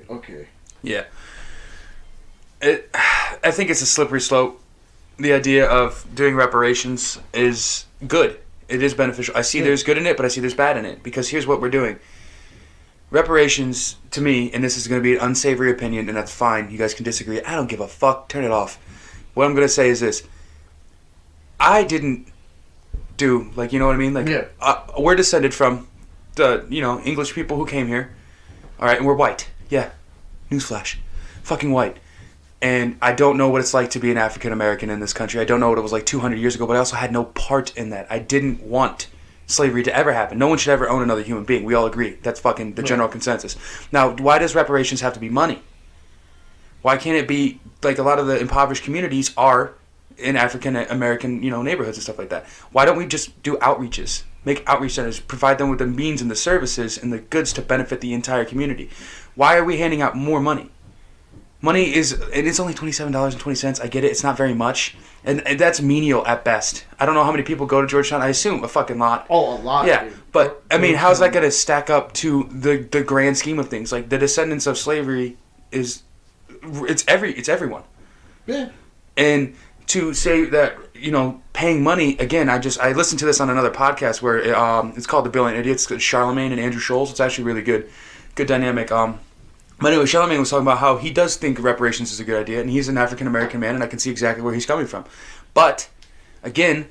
Speaker 2: Okay.
Speaker 1: Yeah. I think it's a slippery slope. The idea of doing reparations is good. It is beneficial. I see there's good in it, but I see there's bad in it. Because here's what we're doing. reparations, to me, and this is going to be an unsavory opinion, and that's fine. You guys can disagree. I don't give a fuck. Turn it off. What I'm going to say is this. I didn't do, like, you know what I mean? Like, we're descended from the, English people who came here. All right, and we're white. Yeah. Newsflash. Fucking white. And I don't know what it's like to be an African American in this country. I don't know what it was like 200 years ago, but I also had no part in that. I didn't want slavery to ever happen. No one should ever own another human being. We all agree. That's fucking the general consensus. Now, why does reparations have to be money? Why can't it be, like, a lot of the impoverished communities are in African American, neighborhoods and stuff like that? Why don't we just do outreaches? Make outreach centers, provide them with the means and the services and the goods to benefit the entire community. Why are we handing out more money? Money is, and it's only $27.20. I get it. It's not very much. And that's menial at best. I don't know how many people go to Georgetown. I assume a fucking lot.
Speaker 2: Oh, a lot.
Speaker 1: Yeah,
Speaker 2: dude.
Speaker 1: but, I mean, how's that going to stack up to the grand scheme of things? Like, the descendants of slavery it's everyone.
Speaker 2: Yeah.
Speaker 1: And to say that, paying money, again, I listened to this on another podcast where it's called The Brilliant Idiots, Charlemagne and Andrew Scholes. It's actually really good dynamic. But anyway, Charlemagne was talking about how he does think reparations is a good idea, and he's an African-American man, and I can see exactly where he's coming from. But, again,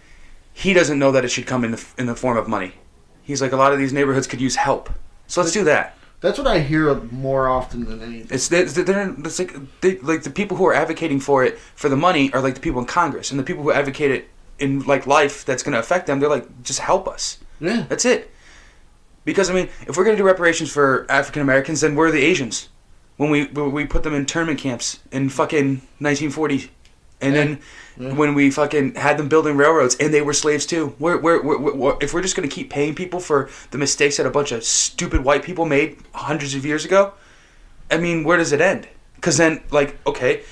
Speaker 1: he doesn't know that it should come in the form of money. He's like, a lot of these neighborhoods could use help. So let's do that.
Speaker 2: That's what I hear of more often than anything.
Speaker 1: It's like the people who are advocating for it for the money are like the people in Congress, and the people who advocate it in like life that's going to affect them, they're like, just help us.
Speaker 2: Yeah.
Speaker 1: That's it. Because, I mean, if we're going to do reparations for African Americans, then we're the Asians. When we put them in internment camps in fucking 1940, and then when we fucking had them building railroads, and they were slaves too. If we're just going to keep paying people for the mistakes that a bunch of stupid white people made hundreds of years ago, I mean, where does it end? Because then, like, okay,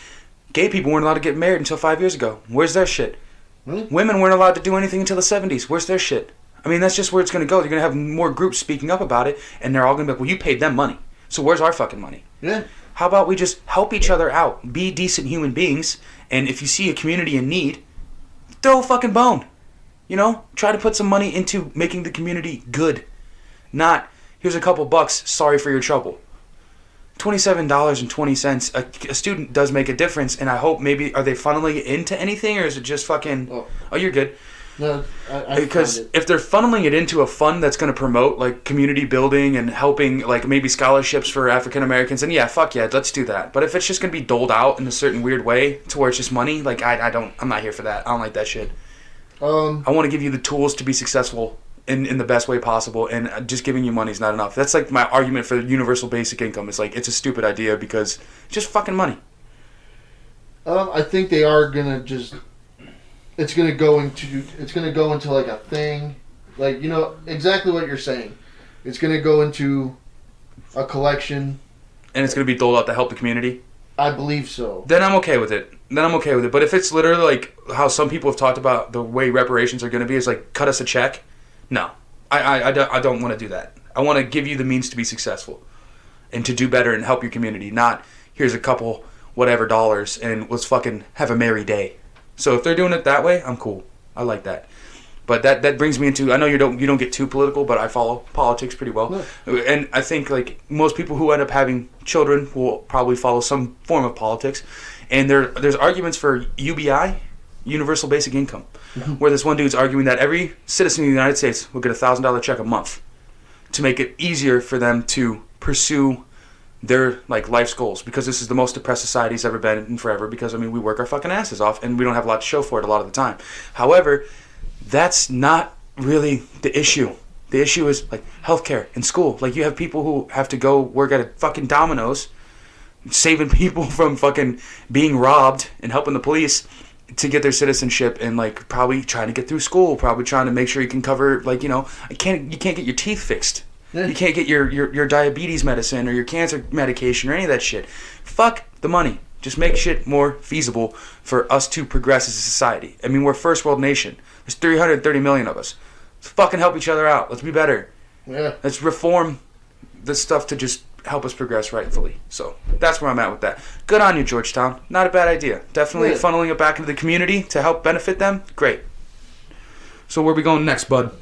Speaker 1: gay people weren't allowed to get married until 5 years ago. Where's their shit?
Speaker 2: Really?
Speaker 1: Women weren't allowed to do anything until the 70s. Where's their shit? I mean, that's just where it's going to go. You're going to have more groups speaking up about it, and they're all going to be like, well, you paid them money. So where's our fucking money?
Speaker 2: Yeah.
Speaker 1: How about we just help each other out, be decent human beings, and if you see a community in need, throw a fucking bone. Try to put some money into making the community good. Not, here's a couple bucks, sorry for your trouble. $27.20, a student does make a difference, and I hope maybe, are they funneling it into anything, or is it just fucking, oh you're good.
Speaker 2: No, I
Speaker 1: because if they're funneling it into a fund that's going to promote like community building and helping like maybe scholarships for African Americans, then yeah, fuck yeah, let's do that. But if it's just going to be doled out in a certain weird way to where it's just money, like I'm not here for that. I don't like that shit. I want to give you the tools to be successful in the best way possible, and just giving you money is not enough. That's like my argument for universal basic income. It's like, it's a stupid idea because it's just fucking money.
Speaker 2: I think they are gonna just. It's gonna go into like a thing, like exactly what you're saying. It's gonna go into a collection,
Speaker 1: and it's gonna be doled out to help the community.
Speaker 2: I believe so.
Speaker 1: Then I'm okay with it. But if it's literally like how some people have talked about the way reparations are gonna be, is like cut us a check. No, I don't want to do that. I want to give you the means to be successful, and to do better and help your community. Not here's a couple whatever dollars and let's fucking have a merry day. So if they're doing it that way, I'm cool. I like that. But that brings me into, I know you don't get too political, but I follow politics pretty well. No. And I think like most people who end up having children will probably follow some form of politics. And there's arguments for UBI, Universal Basic Income, where this one dude's arguing that every citizen in the United States will get a $1,000 check a month to make it easier for them to pursue their like life's goals, because this is the most depressed society's ever been in forever, because I mean we work our fucking asses off and we don't have a lot to show for it a lot of the time. However, that's not really the issue. The issue is like healthcare and school. Like you have people who have to go work at a fucking Domino's, saving people from fucking being robbed and helping the police to get their citizenship, and like probably trying to get through school, probably trying to make sure you can cover like you can't get your teeth fixed. Yeah. You can't get your diabetes medicine or your cancer medication or any of that shit. Fuck the money. Just make shit more feasible for us to progress as a society. I mean, we're a first world nation. There's 330 million of us. Let's fucking help each other out. Let's be better.
Speaker 2: Yeah.
Speaker 1: Let's reform this stuff to just help us progress rightfully. So that's where I'm at with that. Good on you, Georgetown. Not a bad idea. Definitely funneling it back into the community to help benefit them. Great. So where are we going next, bud?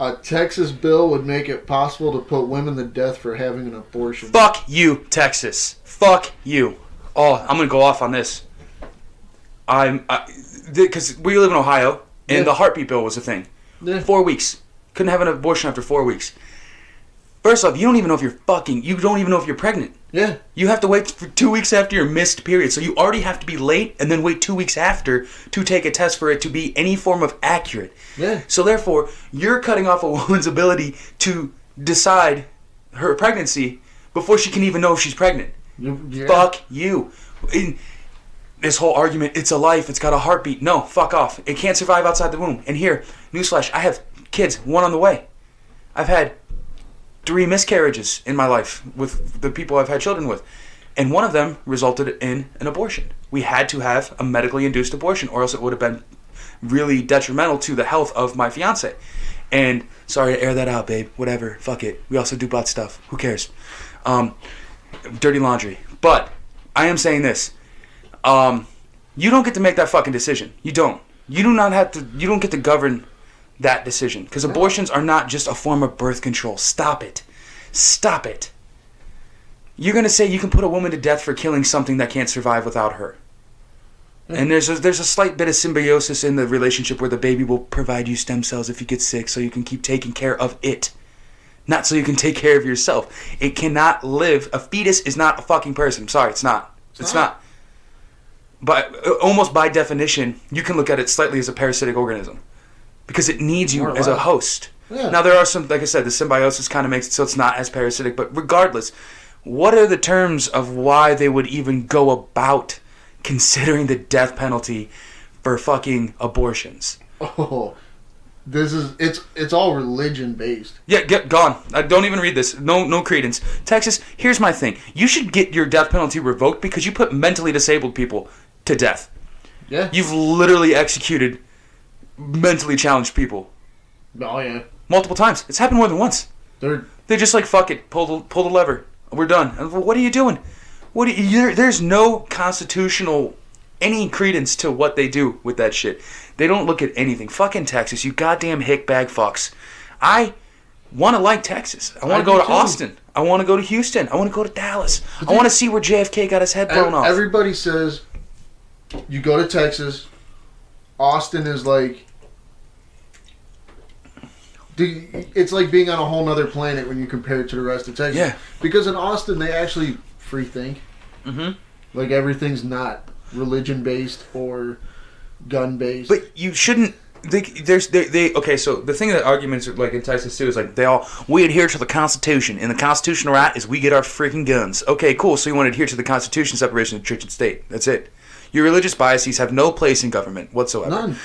Speaker 2: A Texas bill would make it possible to put women to death for having an abortion.
Speaker 1: Fuck you, Texas. Fuck you. Oh, I'm gonna go off on this. Because we live in Ohio, and the heartbeat bill was a thing.
Speaker 2: Yeah.
Speaker 1: 4 weeks. Couldn't have an abortion after 4 weeks. First off, you don't even know if you're pregnant.
Speaker 2: Yeah.
Speaker 1: You have to wait for 2 weeks after your missed period. So you already have to be late and then wait 2 weeks after to take a test for it to be any form of accurate.
Speaker 2: Yeah.
Speaker 1: So therefore, you're cutting off a woman's ability to decide her pregnancy before she can even know if she's pregnant.
Speaker 2: Yeah.
Speaker 1: Fuck you. In this whole argument, it's a life, it's got a heartbeat. No, fuck off. It can't survive outside the womb. And here, newsflash, I have kids, one on the way. I've had 3 miscarriages in my life with the people I've had children with. And one of them resulted in an abortion. We had to have a medically induced abortion, or else it would have been really detrimental to the health of my fiance. And sorry to air that out, babe. Whatever. Fuck it. We also do butt stuff. Who cares? Dirty laundry. But I am saying this. You don't get to make that fucking decision. You don't. You don't get to govern that decision. Because abortions are not just a form of birth control. Stop it. Stop it. You're going to say you can put a woman to death for killing something that can't survive without her. And there's a slight bit of symbiosis in the relationship where the baby will provide you stem cells if you get sick so you can keep taking care of it. Not so you can take care of yourself. It cannot live. A fetus is not a fucking person. I'm sorry, it's not. It's not. But almost by definition, you can look at it slightly as a parasitic organism. Because it needs you as a host.
Speaker 2: Yeah.
Speaker 1: Now there are some, like I said, the symbiosis kind of makes it so it's not as parasitic. But regardless, what are the terms of why they would even go about considering the death penalty for fucking abortions?
Speaker 2: Oh, it's all religion based.
Speaker 1: Yeah, get gone. Don't even read this. No credence. Texas, here's my thing. You should get your death penalty revoked because you put mentally disabled people to death.
Speaker 2: Yeah.
Speaker 1: You've literally executed mentally challenged people.
Speaker 2: Oh yeah.
Speaker 1: Multiple times. It's happened more than once. They're just like, fuck it, pull the lever. We're done. And, well, what are you doing? There's no constitutional any credence to what they do with that shit. They don't look at anything. Fucking Texas, you goddamn hick bag fucks. I want to like Texas. I want to go to Austin. I want to go to Houston. I want to go to Dallas. I want to see where JFK got his head blown off.
Speaker 2: Everybody says you go to Texas. Austin is like... It's like being on a whole nother planet when you compare it to the rest of Texas.
Speaker 1: Yeah.
Speaker 2: Because in Austin, they actually free think.
Speaker 1: Mm-hmm.
Speaker 2: Like, everything's not religion-based or gun-based.
Speaker 1: But you shouldn't... Okay, so the thing that arguments are like in Texas too is like we adhere to the Constitution, and the constitutional right is we get our freaking guns. Okay, cool. So you want to adhere to the Constitution, separation of church and state. That's it. Your religious biases have no place in government whatsoever.
Speaker 2: None.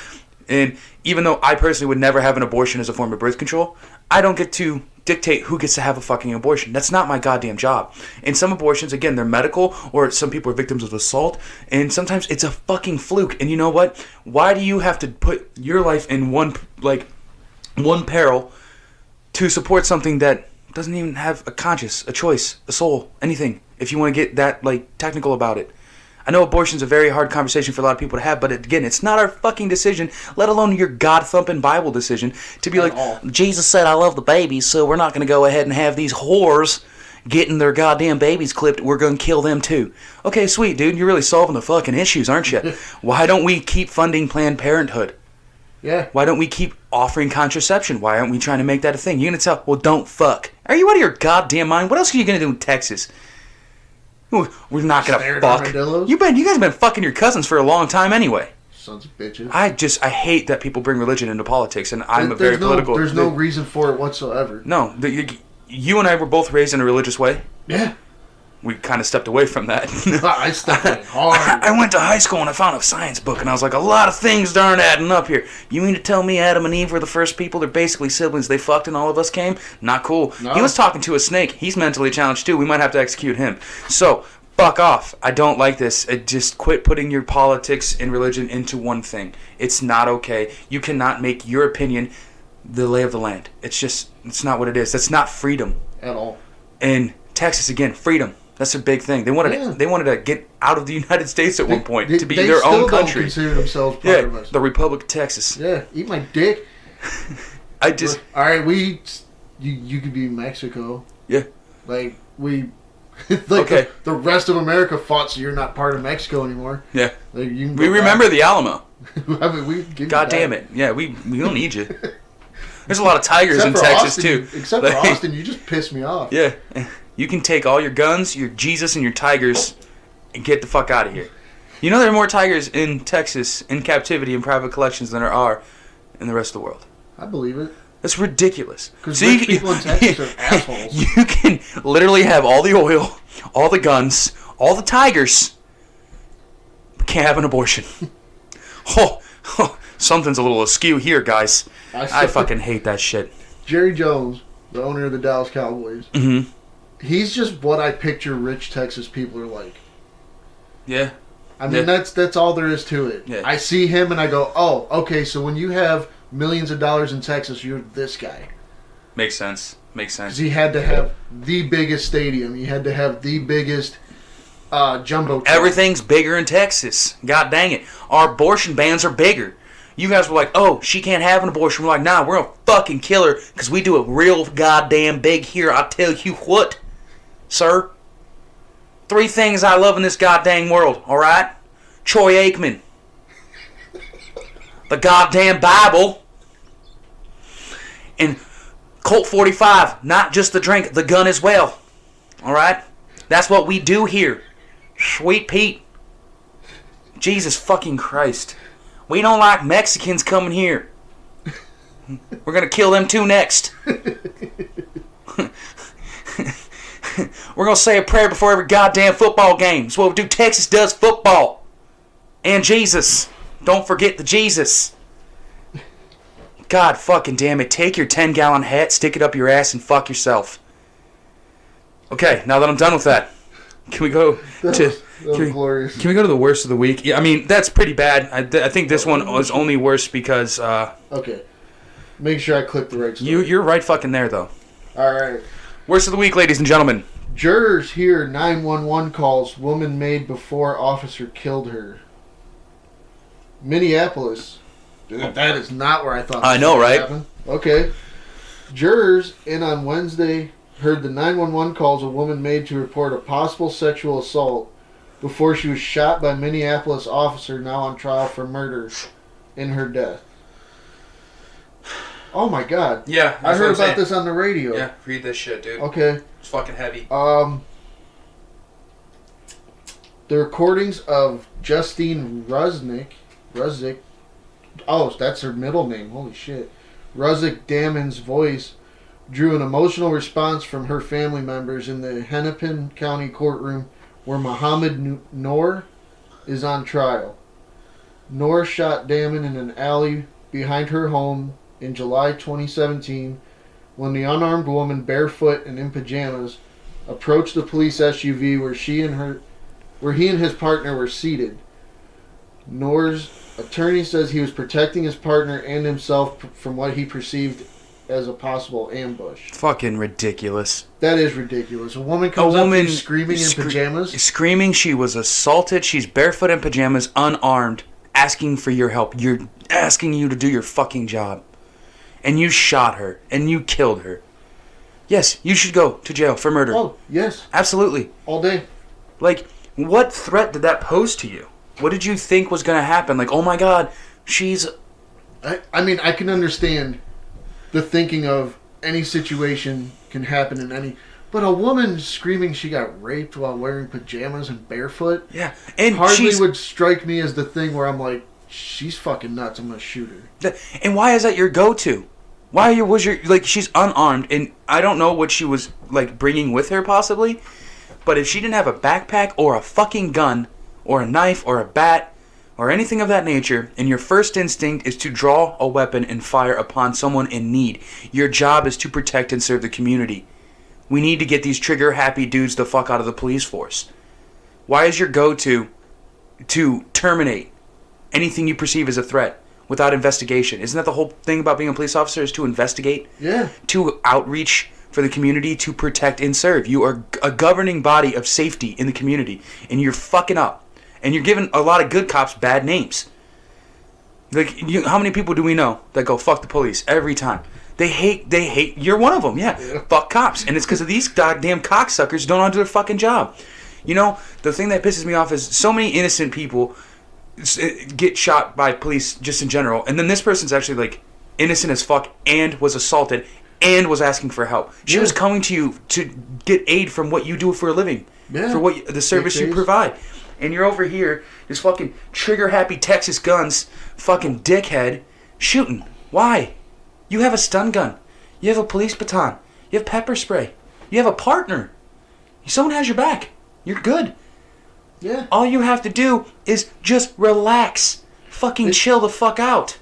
Speaker 1: And even though I personally would never have an abortion as a form of birth control, I don't get to dictate who gets to have a fucking abortion. That's not my goddamn job. And some abortions, again, they're medical, or some people are victims of assault, and sometimes it's a fucking fluke. And you know what? Why do you have to put your life in one peril to support something that doesn't even have a conscience, a choice, a soul, anything, if you want to get that, technical about it? I know abortion's a very hard conversation for a lot of people to have, but again, it's not our fucking decision, let alone your God-thumping Bible decision, to be Jesus said I love the babies, so we're not going to go ahead and have these whores getting their goddamn babies clipped. We're going to kill them too. Okay, sweet, dude. You're really solving the fucking issues, aren't you? Why don't we keep funding Planned Parenthood?
Speaker 2: Yeah.
Speaker 1: Why don't we keep offering contraception? Why aren't we trying to make that a thing? You're going to tell, well, don't fuck. Are you out of your goddamn mind? What else are you going to do in Texas? We're not gonna fuck. You guys have been fucking your cousins for a long time anyway.
Speaker 2: Sons of bitches.
Speaker 1: I hate that people bring religion into politics, and I'm very political.
Speaker 2: There's no reason for it whatsoever.
Speaker 1: No, you and I were both raised in a religious way.
Speaker 2: Yeah.
Speaker 1: We kind of stepped away from that.
Speaker 2: I stepped away hard.
Speaker 1: I went to high school and I found a science book, and I was like, a lot of things aren't adding up here. You mean to tell me Adam and Eve were the first people? They're basically siblings. They fucked and all of us came? Not cool. No. He was talking to a snake. He's mentally challenged too. We might have to execute him. So, fuck off. I don't like this. Just quit putting your politics and religion into one thing. It's not okay. You cannot make your opinion the lay of the land. It's not what it is. That's not freedom.
Speaker 2: At all.
Speaker 1: And Texas, again, freedom. That's a big thing. They wanted to get out of the United States at one point to be their own country.
Speaker 2: They still don't consider themselves part of us.
Speaker 1: The Republic of Texas.
Speaker 2: Yeah, eat my dick.
Speaker 1: I just...
Speaker 2: All right, you could be Mexico.
Speaker 1: Yeah.
Speaker 2: Like, we...
Speaker 1: Okay.
Speaker 2: The rest of America fought, so you're not part of Mexico anymore.
Speaker 1: Yeah.
Speaker 2: Like, you can
Speaker 1: We
Speaker 2: go
Speaker 1: remember
Speaker 2: back.
Speaker 1: the Alamo.
Speaker 2: I mean, we give you
Speaker 1: God damn
Speaker 2: that.
Speaker 1: it. Yeah, we don't need you. There's a lot of tigers in
Speaker 2: Except for
Speaker 1: Texas,
Speaker 2: Austin,
Speaker 1: too.
Speaker 2: Except
Speaker 1: Like,
Speaker 2: for Austin, you just piss me off.
Speaker 1: Yeah. You can take all your guns, your Jesus, and your tigers and get the fuck out of here. You know there are more tigers in Texas in captivity in private collections than there are in the rest of the world.
Speaker 2: I believe it.
Speaker 1: That's ridiculous.
Speaker 2: Because rich people in Texas are assholes.
Speaker 1: You can literally have all the oil, all the guns, all the tigers, but can't have an abortion. Oh, something's a little askew here, guys. I fucking hate that shit.
Speaker 2: Jerry Jones, the owner of the Dallas Cowboys,
Speaker 1: Mm-hmm.
Speaker 2: he's just what I picture rich Texas people are like.
Speaker 1: Yeah.
Speaker 2: I mean, that's all there is to it.
Speaker 1: Yeah.
Speaker 2: I see him and I go, oh, okay, so when you have millions of dollars in Texas, you're this guy.
Speaker 1: Makes sense.
Speaker 2: Because he had to have the biggest stadium. He had to have the biggest jumbo.
Speaker 1: Everything's bigger in Texas. God dang it. Our abortion bans are bigger. You guys were like, oh, she can't have an abortion. We're like, nah, we're going to fucking kill her because we do it real goddamn big here. I tell you what, sir. 3 things I love in this goddamn world, alright? Troy Aikman. The goddamn Bible. And Colt 45. Not just the drink, the gun as well. Alright? That's what we do here. Sweet Pete. Jesus fucking Christ. We don't like Mexicans coming here. We're gonna kill them too next. We're gonna say a prayer before every goddamn football game. That's what we do. Texas does football. And Jesus. Don't forget the Jesus. God fucking damn it. Take your 10-gallon hat, stick it up your ass, and fuck yourself. Okay, now that I'm done with that, can we go to...
Speaker 2: glorious.
Speaker 1: Can we go to the worst of the week? Yeah, I mean, that's pretty bad. I think this one was only worse because...
Speaker 2: Okay. Make sure I click the right stuff.
Speaker 1: You're right fucking there, though.
Speaker 2: Alright.
Speaker 1: Worst of the week, ladies and gentlemen.
Speaker 2: Jurors hear 911 calls. Woman made before officer killed her. Minneapolis. That is not where I thought
Speaker 1: I
Speaker 2: this
Speaker 1: know,
Speaker 2: would
Speaker 1: right?
Speaker 2: happen. Okay. Jurors in on Wednesday heard the 911 calls a woman made to report a possible sexual assault before she was shot by Minneapolis officer now on trial for murder in her death. Oh my god.
Speaker 1: Yeah,
Speaker 2: I heard about this on the radio.
Speaker 1: Yeah, read this shit, dude.
Speaker 2: Okay.
Speaker 1: It's fucking heavy.
Speaker 2: The recordings of Justine Rusnick. Oh, that's her middle name. Holy shit. Rusnick Damon's voice drew an emotional response from her family members in the Hennepin County courtroom where Muhammad Noor is on trial. Noor shot Damon in an alley behind her home in July 2017 when the unarmed woman, barefoot and in pajamas, approached the police SUV where he and his partner were seated. Noor's attorney says he was protecting his partner and himself from what he perceived as a possible ambush.
Speaker 1: Fucking ridiculous.
Speaker 2: That is ridiculous. A woman comes up to you screaming in pajamas?
Speaker 1: Screaming she was assaulted. She's barefoot in pajamas, unarmed, asking for your help. You're asking you to do your fucking job. And you shot her. And you killed her. Yes, you should go to jail for murder.
Speaker 2: Oh, yes.
Speaker 1: Absolutely.
Speaker 2: All day.
Speaker 1: Like, what threat did that pose to you? What did you think was going to happen? Like, oh my god, she's...
Speaker 2: I mean, I can understand the thinking of any situation can happen in any... But a woman screaming she got raped while wearing pajamas and barefoot...
Speaker 1: Yeah, and
Speaker 2: hardly would strike me as the thing where I'm like, she's fucking nuts, I'm going to shoot her.
Speaker 1: And why is that your go-to? Like, she's unarmed, and I don't know what she was, like, bringing with her, possibly, but if she didn't have a backpack or a fucking gun, or a knife, or a bat, or anything of that nature, and your first instinct is to draw a weapon and fire upon someone in need, your job is to protect and serve the community. We need to get these trigger-happy dudes the fuck out of the police force. Why is your go-to to terminate anything you perceive as a threat without investigation? Isn't that the whole thing about being a police officer, is to investigate?
Speaker 2: Yeah.
Speaker 1: To outreach for the community, to protect and serve. You are a governing body of safety in the community, and you're fucking up. And you're giving a lot of good cops bad names. Like, how many people do we know that go, fuck the police, every time? They hate. You're one of them, yeah. Fuck cops. And it's because of these goddamn cocksuckers who don't know how to do their fucking job. You know, the thing that pisses me off is so many innocent people get shot by police just in general. And then this person's actually, like, innocent as fuck and was assaulted and was asking for help. She was coming to you to get aid from what you do for a living. Yeah. For what the service you provide. And you're over here, this fucking trigger-happy Texas guns, fucking dickhead, shooting. Why? You have a stun gun. You have a police baton. You have pepper spray. You have a partner. Someone has your back. You're good.
Speaker 2: Yeah.
Speaker 1: All you have to do is just relax. Fucking chill the fuck out.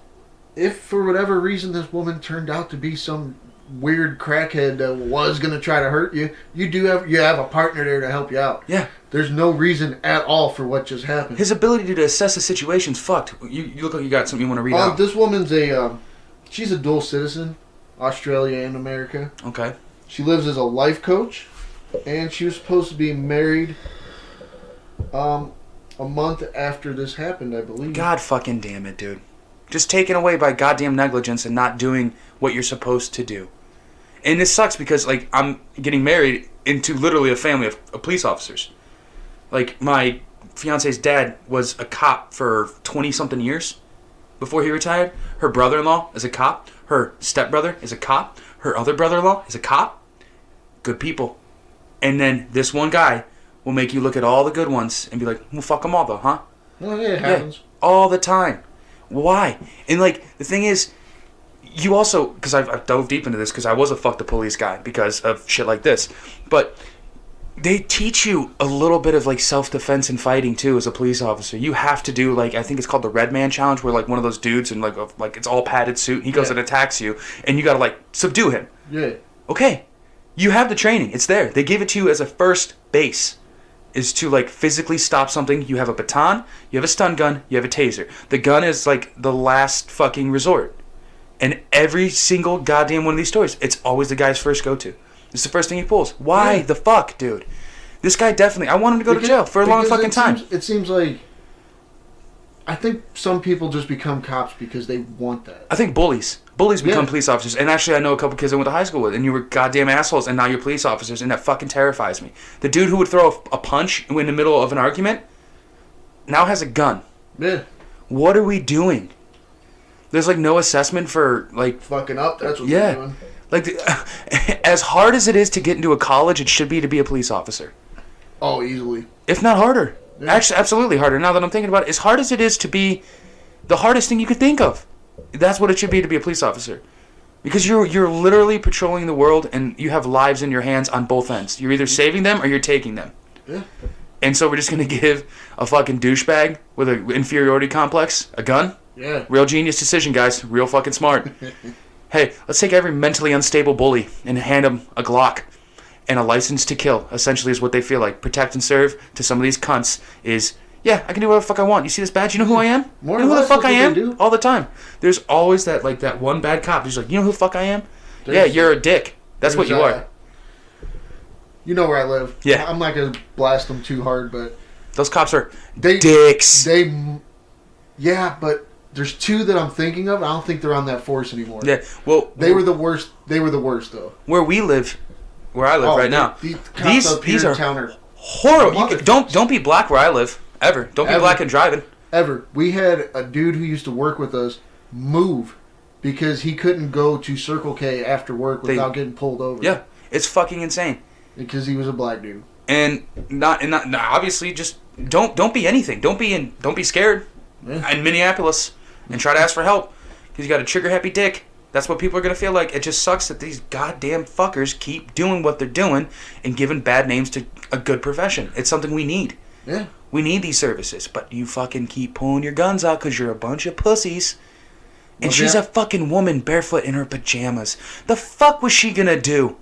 Speaker 2: If for whatever reason this woman turned out to be some weird crackhead that was going to try to hurt you, you have a partner there to help you out.
Speaker 1: Yeah.
Speaker 2: There's no reason at all for what just happened.
Speaker 1: His ability to assess the situation's fucked. You look like you got something you want to read out.
Speaker 2: This woman's she's a dual citizen, Australia and America.
Speaker 1: Okay.
Speaker 2: She lives as a life coach, and she was supposed to be married a month after this happened, I believe.
Speaker 1: God fucking damn it, dude. Just taken away by goddamn negligence and not doing what you're supposed to do. And this sucks because, like, I'm getting married into literally a family of police officers. Like, my fiance's dad was a cop for 20-something years before he retired. Her brother-in-law is a cop. Her stepbrother is a cop. Her other brother-in-law is a cop. Good people. And then this one guy will make you look at all the good ones and be like, well, fuck them all, though, huh?
Speaker 2: Well, yeah, it happens.
Speaker 1: Yeah, all the time. Why? And, like, the thing is, you also, because I've dove deep into this because I was a fuck the police guy because of shit like this. But they teach you a little bit of, like, self-defense and fighting, too, as a police officer. You have to do, like, I think it's called the Red Man Challenge, where, like, one of those dudes in, like, it's all padded suit, and he goes and attacks you, and you gotta, like, subdue him.
Speaker 2: Yeah.
Speaker 1: Okay. You have the training. It's there. They give it to you as a first base. Is to, like, physically stop something. You have a baton, you have a stun gun, you have a taser. The gun is, like, the last fucking resort. And every single goddamn one of these stories, it's always the guy's first go-to. It's the first thing he pulls. Why the fuck, dude? This guy definitely... I want him to go to jail for a long fucking time.
Speaker 2: It seems like... I think some people just become cops because they want that.
Speaker 1: I think bullies become police officers. And actually, I know a couple kids I went to high school with, and you were goddamn assholes, and now you're police officers, and that fucking terrifies me. The dude who would throw a punch in the middle of an argument now has a gun.
Speaker 2: Yeah.
Speaker 1: What are we doing? There's, like, no assessment for, like...
Speaker 2: Fucking up, that's what we're doing.
Speaker 1: Like, as hard as it is to get into a college, it should be to be a police officer.
Speaker 2: Oh, easily.
Speaker 1: If not harder. Yeah. Actually, absolutely harder. Now that I'm thinking about it, as hard as it is to be the hardest thing you could think of, that's what it should be to be a police officer. Because you're literally patrolling the world, and you have lives in your hands on both ends. You're either saving them or you're taking them.
Speaker 2: Yeah.
Speaker 1: And so we're just going to give a fucking douchebag with an inferiority complex a gun?
Speaker 2: Yeah.
Speaker 1: Real genius decision, guys. Real fucking smart. Hey, let's take every mentally unstable bully and hand him a Glock and a license to kill, essentially is what they feel like. Protect and serve to some of these cunts is, yeah, I can do whatever the fuck I want. You see this badge? You know who I am?
Speaker 2: More
Speaker 1: you know who the fuck I am?
Speaker 2: Do.
Speaker 1: All the time. There's always that, like, that one bad cop who's like, you know who the fuck I am? Yeah, you're a dick. That's what you are.
Speaker 2: You know where I live.
Speaker 1: Yeah.
Speaker 2: I'm not going to blast them too hard, but...
Speaker 1: Those cops are dicks.
Speaker 2: Yeah, but... There's two that I'm thinking of. I don't think they're on that force anymore.
Speaker 1: Yeah, well...
Speaker 2: They were the worst, though.
Speaker 1: Where I live right now, these are horrible. Don't be black where I live. Ever. Don't be black and driving.
Speaker 2: Ever. We had a dude who used to work with us move because he couldn't go to Circle K after work without getting pulled over.
Speaker 1: Yeah, it's fucking insane.
Speaker 2: Because he was a black dude.
Speaker 1: And not obviously just don't be anything. Don't be scared.
Speaker 2: Yeah.
Speaker 1: In Minneapolis. And try to ask for help. Because you got a trigger-happy dick. That's what people are going to feel like. It just sucks that these goddamn fuckers keep doing what they're doing and giving bad names to a good profession. It's something we need.
Speaker 2: Yeah.
Speaker 1: We need these services. But you fucking keep pulling your guns out because you're a bunch of pussies. And she's a fucking woman barefoot in her pajamas. The fuck was she going to do?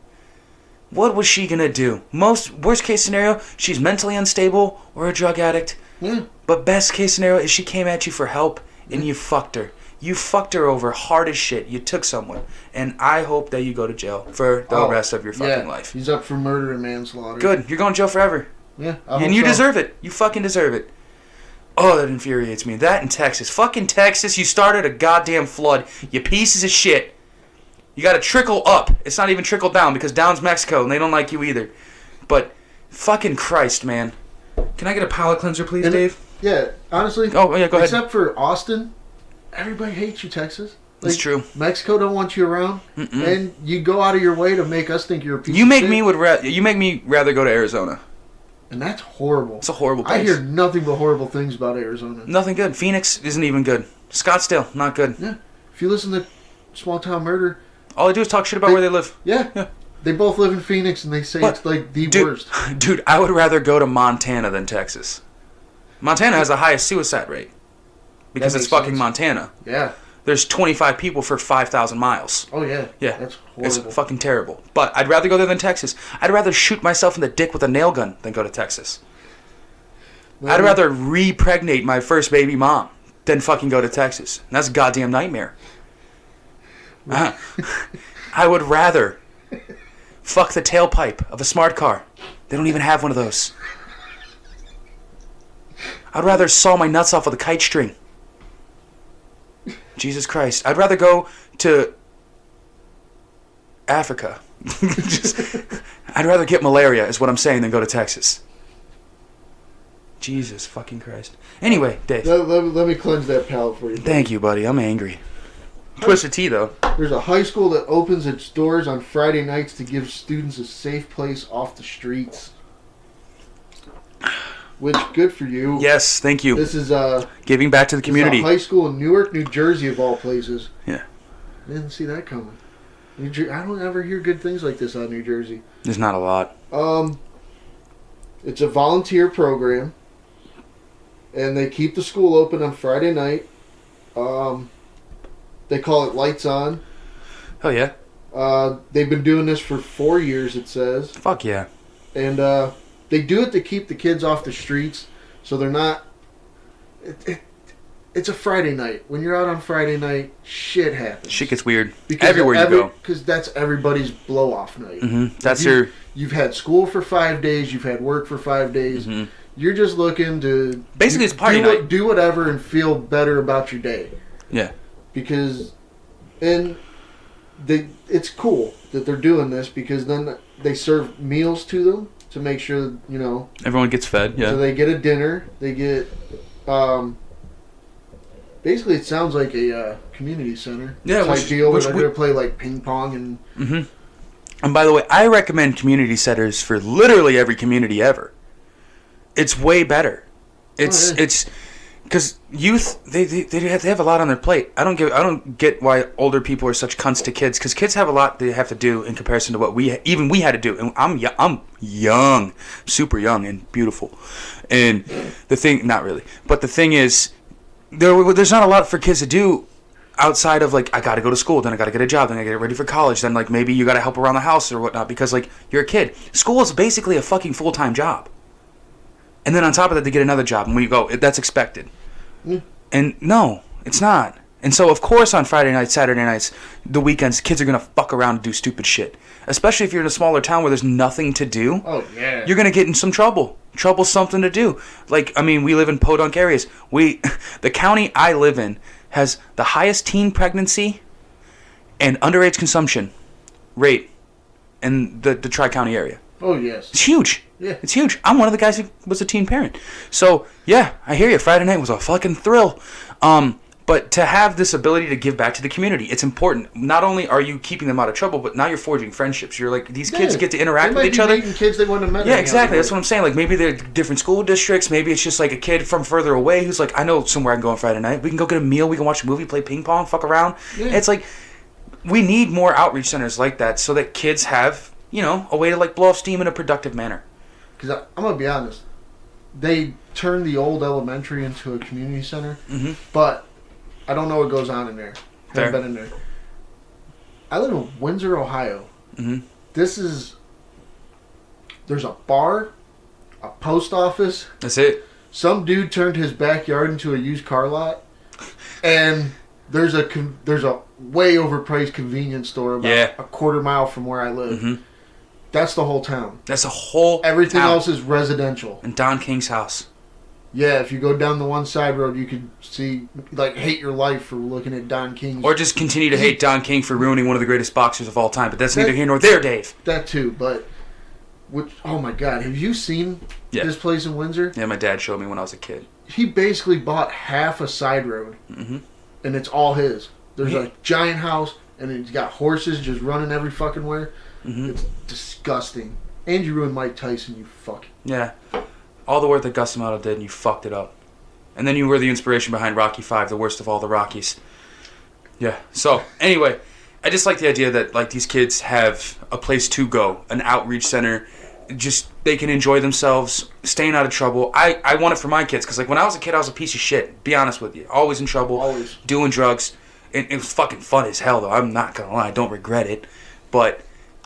Speaker 1: What was she going to do? Worst case scenario, she's mentally unstable or a drug addict.
Speaker 2: Yeah.
Speaker 1: But best case scenario is she came at you for help and you fucked her. You fucked her over hard as shit. You took someone. And I hope that you go to jail for the rest of your fucking life.
Speaker 2: He's up for murder and manslaughter.
Speaker 1: Good. You're going to jail forever.
Speaker 2: Yeah.
Speaker 1: And you deserve it. You fucking deserve it. Oh, that infuriates me. That in Texas. Fucking Texas. You started a goddamn flood. You pieces of shit. You got to trickle up. It's not even trickle down because down's Mexico and they don't like you either. But fucking Christ, man. Can I get a palate cleanser, please, Dave?
Speaker 2: Yeah, honestly.
Speaker 1: Oh, yeah, go ahead.
Speaker 2: Except for Austin, everybody hates you, Texas.
Speaker 1: That's true.
Speaker 2: Mexico don't want you around, and you go out of your way to make us think you're a piece
Speaker 1: You
Speaker 2: of
Speaker 1: make
Speaker 2: shit.
Speaker 1: you make me rather go to Arizona.
Speaker 2: And that's horrible.
Speaker 1: It's a horrible place.
Speaker 2: I hear nothing but horrible things about Arizona.
Speaker 1: Nothing good. Phoenix isn't even good. Scottsdale, not good.
Speaker 2: Yeah. If you listen to Small Town Murder,
Speaker 1: all they do is talk shit about where they live.
Speaker 2: Yeah. They both live in Phoenix, and they say it's like the worst.
Speaker 1: Dude, I would rather go to Montana than Texas. Montana has the highest suicide rate because it's fucking Montana.
Speaker 2: Yeah.
Speaker 1: There's 25 people for 5,000 miles.
Speaker 2: Oh, yeah.
Speaker 1: Yeah.
Speaker 2: That's horrible.
Speaker 1: It's fucking terrible. But I'd rather go there than Texas. I'd rather shoot myself in the dick with a nail gun than go to Texas. I'd rather repregnate my first baby mom than fucking go to Texas. And that's a goddamn nightmare. I would rather fuck the tailpipe of a smart car. They don't even have one of those. I'd rather saw my nuts off with a kite string. Jesus Christ. I'd rather go to Africa. I'd rather get malaria, is what I'm saying, than go to Texas. Jesus fucking Christ. Anyway, Dave.
Speaker 2: Let me cleanse that palate for you.
Speaker 1: Thank you, buddy. I'm angry. Twisted tea, though.
Speaker 2: There's a high school that opens its doors on Friday nights to give students a safe place off the streets. Which, good for you.
Speaker 1: Yes, thank you.
Speaker 2: This is
Speaker 1: giving back to the community.
Speaker 2: This is a high school in Newark, New Jersey, of all places.
Speaker 1: Yeah.
Speaker 2: I didn't see that coming. I don't ever hear good things like this out of New Jersey.
Speaker 1: There's not a lot.
Speaker 2: It's a volunteer program, and they keep the school open on Friday night. They call it Lights On.
Speaker 1: Oh, yeah?
Speaker 2: They've been doing this for 4 years, it says.
Speaker 1: Fuck yeah.
Speaker 2: And they do it to keep the kids off the streets, so they're not... It's a Friday night. When you're out on Friday night, shit happens.
Speaker 1: Shit gets weird. Everywhere you go.
Speaker 2: Because that's everybody's blow-off night.
Speaker 1: Mm-hmm. That's
Speaker 2: You've had school for 5 days. You've had work for 5 days. Mm-hmm. You're just looking to...
Speaker 1: Basically, it's party night.
Speaker 2: Do whatever and feel better about your day.
Speaker 1: Yeah.
Speaker 2: Because... And it's cool that they're doing this because then they serve meals to them to make sure, you know...
Speaker 1: Everyone gets fed, yeah.
Speaker 2: So they get a dinner. They get... basically, it sounds like a community center type deal where they're going to play like ping pong and...
Speaker 1: Mm-hmm. And by the way, I recommend community centers for literally every community ever. It's way better. It's because youth they have a lot on their plate. I don't get why older people are such cunts to kids because kids have a lot they have to do in comparison to what we had to do. And I'm young, super young and beautiful. And the thing, not really, but the thing is, there's not a lot for kids to do outside of like I got to go to school, then I got to get a job, then I got to get ready for college, then like maybe you got to help around the house or whatnot because like you're a kid. School is basically a fucking full-time job. And then on top of that, they get another job, and when you go, that's expected. Mm. And no, it's not. And so, of course, on Friday nights, Saturday nights, the weekends, kids are going to fuck around and do stupid shit. Especially if you're in a smaller town where there's nothing to do.
Speaker 2: Oh, yeah.
Speaker 1: You're going to get in some trouble. Trouble's something to do. Like, I mean, we live in podunk areas. The county I live in has the highest teen pregnancy and underage consumption rate in the Tri-County area.
Speaker 2: Oh, yes.
Speaker 1: It's huge.
Speaker 2: Yeah.
Speaker 1: It's huge. I'm one of the guys who was a teen parent. So, yeah, I hear you. Friday night was a fucking thrill. But to have this ability to give back to the community, it's important. Not only are you keeping them out of trouble, but now you're forging friendships. You're like, these kids get to interact with each other.
Speaker 2: Kids they wouldn't have met.
Speaker 1: Yeah, exactly. That's what I'm saying. Like, maybe they're different school districts. Maybe it's just like a kid from further away who's like, I know somewhere I can go on Friday night. We can go get a meal. We can watch a movie, play ping pong, fuck around. Yeah. It's like, we need more outreach centers like that so that kids have, you know, a way to like blow off steam in a productive manner.
Speaker 2: Because I'm going to be honest, they turned the old elementary into a community center, but I don't know what goes on in there. Haven't been in there. I live in Windsor, Ohio. Mm-hmm. There's a bar, a post office.
Speaker 1: That's it.
Speaker 2: Some dude turned his backyard into a used car lot, and there's a way overpriced convenience store about a quarter mile from where I live. Mm-hmm. That's the whole town.
Speaker 1: That's the whole
Speaker 2: Everything
Speaker 1: town.
Speaker 2: else is residential.
Speaker 1: And Don King's house.
Speaker 2: Yeah, if you go down the one side road, you could see, like, hate your life for looking at Don King's...
Speaker 1: Or just continue to hate Don King for ruining one of the greatest boxers of all time. But that's neither here nor there, Dave.
Speaker 2: That too, but... oh my God, have you seen this place in Windsor?
Speaker 1: Yeah, my dad showed me when I was a kid.
Speaker 2: He basically bought half a side road, and it's all his. There's a giant house, and he's got horses just running every fucking where. It's disgusting. And you ruined Mike Tyson, you fuck.
Speaker 1: Yeah. All the work that Gus D'Amato did, and you fucked it up. And then you were the inspiration behind Rocky V, the worst of all the Rockies. Yeah. So, anyway, I just like the idea that, like, these kids have a place to go, an outreach center. Just, they can enjoy themselves, staying out of trouble. I want it for my kids, because, like, when I was a kid, I was a piece of shit. Be honest with you. Always in trouble.
Speaker 2: Always.
Speaker 1: Doing drugs. It was fucking fun as hell, though. I'm not going to lie. I don't regret it. But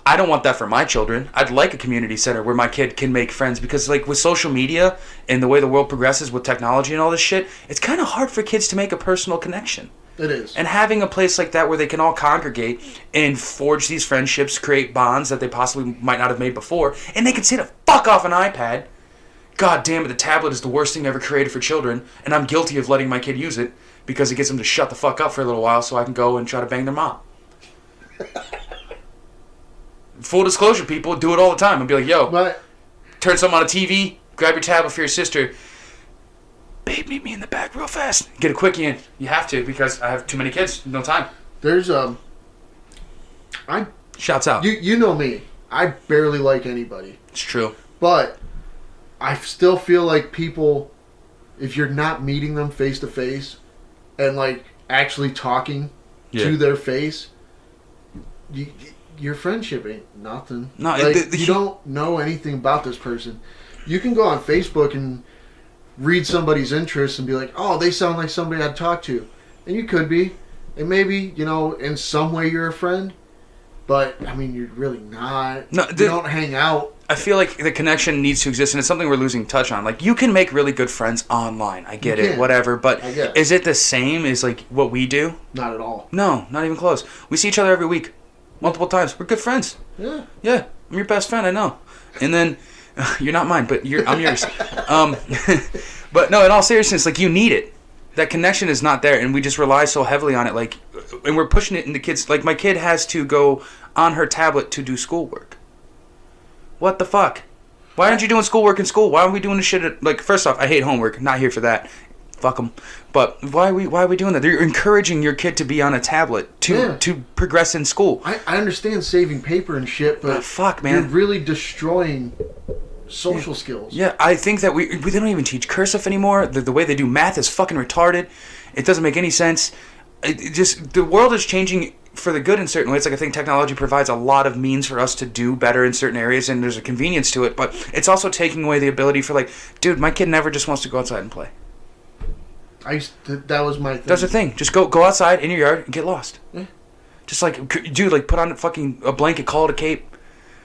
Speaker 1: I don't want that for my children. I'd like a community center where my kid can make friends, because, like, with social media and the way the world progresses with technology and all this shit, it's kind of hard for kids to make a personal connection.
Speaker 2: It is.
Speaker 1: And having a place like that where they can all congregate and forge these friendships, create bonds that they possibly might not have made before, and they can sit the fuck off an iPad. God damn it, the tablet is the worst thing ever created for children, and I'm guilty of letting my kid use it because it gets them to shut the fuck up for a little while so I can go and try to bang their mom. Full disclosure, people do it all the time. I'll be like, yo, turn something on a TV, grab your tablet for your sister. Babe, meet me in the back real fast. Get a quickie in. You have to, because I have too many kids. No time.
Speaker 2: There's
Speaker 1: Shouts out.
Speaker 2: You know me. I barely like anybody.
Speaker 1: It's true.
Speaker 2: But I still feel like people, if you're not meeting them face to face and, like, actually talking to their face, your friendship ain't nothing. No, like, you don't know anything about this person. You can go on Facebook and read somebody's interests and be like, oh, they sound like somebody I'd talk to. And you could be. And maybe, you know, in some way you're a friend. But, I mean, you're really not. No, you don't hang out.
Speaker 1: I feel like the connection needs to exist, and it's something we're losing touch on. Like, you can make really good friends online. I get it, whatever. But is it the same as, like, what we do?
Speaker 2: Not at all.
Speaker 1: No, not even close. We see each other every week. Multiple times. We're good friends.
Speaker 2: Yeah.
Speaker 1: Yeah. I'm your best friend, I know. And then, you're not mine, but I'm yours. But no, in all seriousness, like, you need it. That connection is not there, and we just rely so heavily on it. Like, and we're pushing it into kids. Like, my kid has to go on her tablet to do schoolwork. What the fuck? Why aren't you doing schoolwork in school? Why are we doing this shit like, first off, I hate homework. Not here for that. Fuck them. But why are we doing that? You're encouraging your kid to be on a tablet to progress in school.
Speaker 2: I understand saving paper and shit, but
Speaker 1: fuck, man,
Speaker 2: you're really destroying social skills.
Speaker 1: Yeah, I think that we don't even teach cursive anymore. The way they do math is fucking retarded. It doesn't make any sense. The world is changing for the good in certain ways. Like, I think technology provides a lot of means for us to do better in certain areas, and there's a convenience to it. But it's also taking away the ability for, like, dude, my kid never just wants to go outside and play.
Speaker 2: That was my thing.
Speaker 1: That's the thing. Just go outside in your yard and get lost. Yeah. Just like, dude, like, put on a blanket, call it a cape.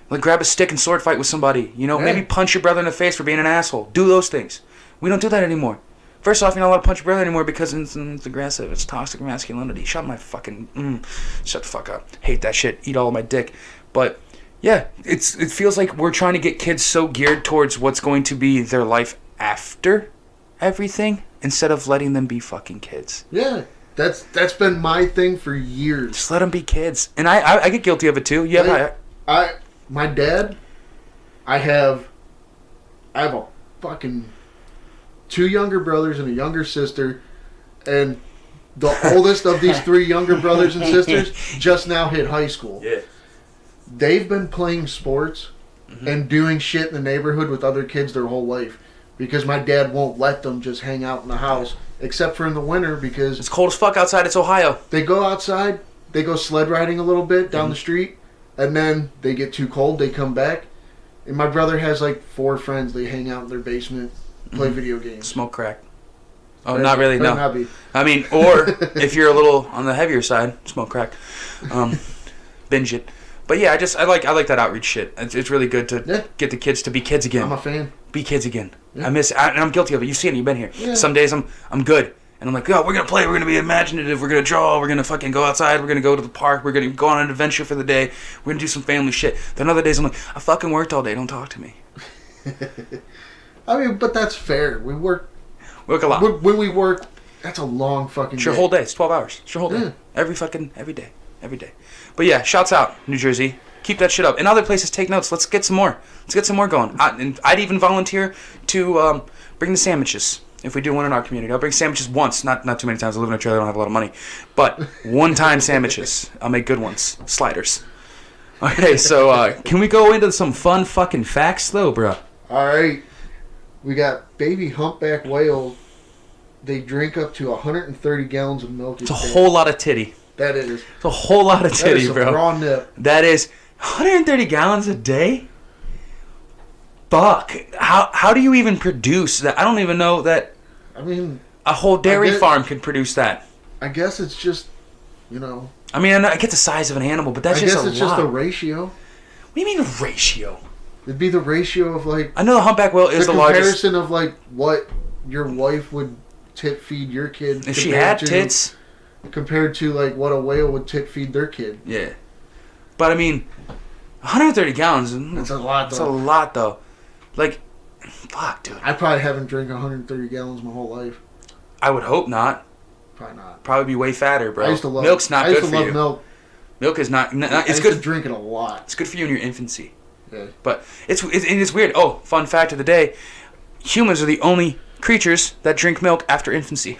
Speaker 1: Like, grab a stick and sword fight with somebody. You know, maybe punch your brother in the face for being an asshole. Do those things. We don't do that anymore. First off, you're not allowed to punch your brother anymore because it's aggressive. It's toxic masculinity. Shut the fuck up. Hate that shit. Eat all of my dick. But, yeah, it feels like we're trying to get kids so geared towards what's going to be their life after everything, instead of letting them be fucking kids.
Speaker 2: Yeah, that's been my thing for years.
Speaker 1: Just let them be kids. And I get guilty of it too. Yeah,
Speaker 2: my dad, I have a fucking 2 younger brothers and a younger sister, and the oldest of these 3 younger brothers and sisters just now hit high school.
Speaker 1: Yeah.
Speaker 2: They've been playing sports and doing shit in the neighborhood with other kids their whole life. Because my dad won't let them just hang out in the house, except for in the winter, because
Speaker 1: it's cold as fuck outside. It's Ohio.
Speaker 2: They go outside, they go sled riding a little bit down the street, and then they get too cold, they come back. And my brother has like 4 friends. They hang out in their basement, play video games.
Speaker 1: Smoke crack. Oh, not really, no.
Speaker 2: Not
Speaker 1: I mean, or if you're a little on the heavier side, smoke crack. Binge it. But yeah, I like that outreach shit. It's really good to get the kids to be kids again.
Speaker 2: I'm a fan.
Speaker 1: Be kids again. Yeah. And I'm guilty of it. You've seen it. You've been here. Yeah. Some days I'm good. And I'm like, oh, we're going to play. We're going to be imaginative. We're going to draw. We're going to fucking go outside. We're going to go to the park. We're going to go on an adventure for the day. We're going to do some family shit. Then other days I'm like, I fucking worked all day. Don't talk to me.
Speaker 2: I mean, but that's fair. We work
Speaker 1: We work a lot.
Speaker 2: When we work, that's a long fucking
Speaker 1: It's your
Speaker 2: day.
Speaker 1: whole day. It's 12 hours. It's your whole day.
Speaker 2: Yeah.
Speaker 1: Every day. But yeah, shouts out, New Jersey. Keep that shit up. And other places, take notes. Let's get some more. Let's get some more going. And I'd even volunteer to bring the sandwiches. If we do one in our community, I'll bring sandwiches once. Not too many times. I live in a trailer. I don't have a lot of money. But one-time sandwiches. I'll make good ones. Sliders. Okay, so can we go into some fun fucking facts, though, bro?
Speaker 2: All right. We got baby humpback whales. They drink up to 130 gallons of milk.
Speaker 1: It's a whole lot of titty.
Speaker 2: That is.
Speaker 1: It's a whole lot of titty,
Speaker 2: that is a
Speaker 1: bro.
Speaker 2: raw nip.
Speaker 1: That is 130 gallons a day? Fuck. How do you even produce that? I don't even know that
Speaker 2: I mean,
Speaker 1: a whole dairy farm can produce that.
Speaker 2: I guess it's just,
Speaker 1: I mean, I get the size of an animal, but that's just a lot.
Speaker 2: I guess it's just a ratio.
Speaker 1: What do you mean a ratio?
Speaker 2: It'd be the ratio of, like...
Speaker 1: I know the humpback whale is the largest.
Speaker 2: The comparison of, like, what your wife would tit feed your kid.
Speaker 1: If she had tits.
Speaker 2: Compared to, like, what a whale would tit feed their kid.
Speaker 1: Yeah. But, I mean, 130 gallons.
Speaker 2: That's a lot, though.
Speaker 1: That's a lot, though. Like, fuck, dude.
Speaker 2: I probably haven't drank 130 gallons my whole life.
Speaker 1: I would hope not.
Speaker 2: Probably not.
Speaker 1: Probably be way fatter, bro.
Speaker 2: I used to love
Speaker 1: Milk's not good for you.
Speaker 2: I used to love milk.
Speaker 1: Milk is not it's
Speaker 2: I used
Speaker 1: good.
Speaker 2: to drink it a lot.
Speaker 1: It's good for you in your infancy.
Speaker 2: Yeah.
Speaker 1: But it's weird. Oh, fun fact of the day. Humans are the only creatures that drink milk after infancy.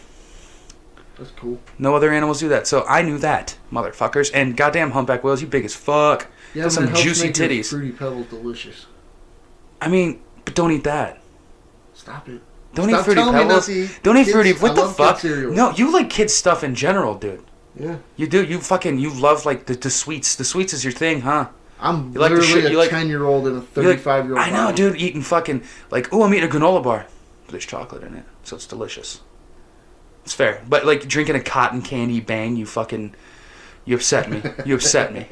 Speaker 2: That's cool.
Speaker 1: No other animals do that. So I knew that, motherfuckers. And goddamn humpback whales, you big as fuck.
Speaker 2: Yeah,
Speaker 1: Got some juicy
Speaker 2: make your
Speaker 1: titties.
Speaker 2: Fruity Pebbles delicious.
Speaker 1: I mean, but don't eat that.
Speaker 2: Stop it.
Speaker 1: Don't
Speaker 2: Stop
Speaker 1: eat Fruity
Speaker 2: telling me
Speaker 1: Pebbles.
Speaker 2: not to eat
Speaker 1: Don't eat
Speaker 2: kids-
Speaker 1: Fruity.
Speaker 2: I
Speaker 1: What the
Speaker 2: love
Speaker 1: fuck?
Speaker 2: kid cereal.
Speaker 1: No, you like kids stuff in general, dude.
Speaker 2: Yeah.
Speaker 1: You do. You love like the sweets. The sweets is your thing, huh?
Speaker 2: I'm
Speaker 1: You like the
Speaker 2: literally
Speaker 1: shit- you
Speaker 2: a
Speaker 1: like-
Speaker 2: 10-year-old and a
Speaker 1: You're like,
Speaker 2: 35-year-old.
Speaker 1: I know, dude. Eating fucking like, oh, I'm eating a granola bar. But there's chocolate in it, so it's delicious. It's fair, but like drinking a cotton candy bang, you upset me. You upset me.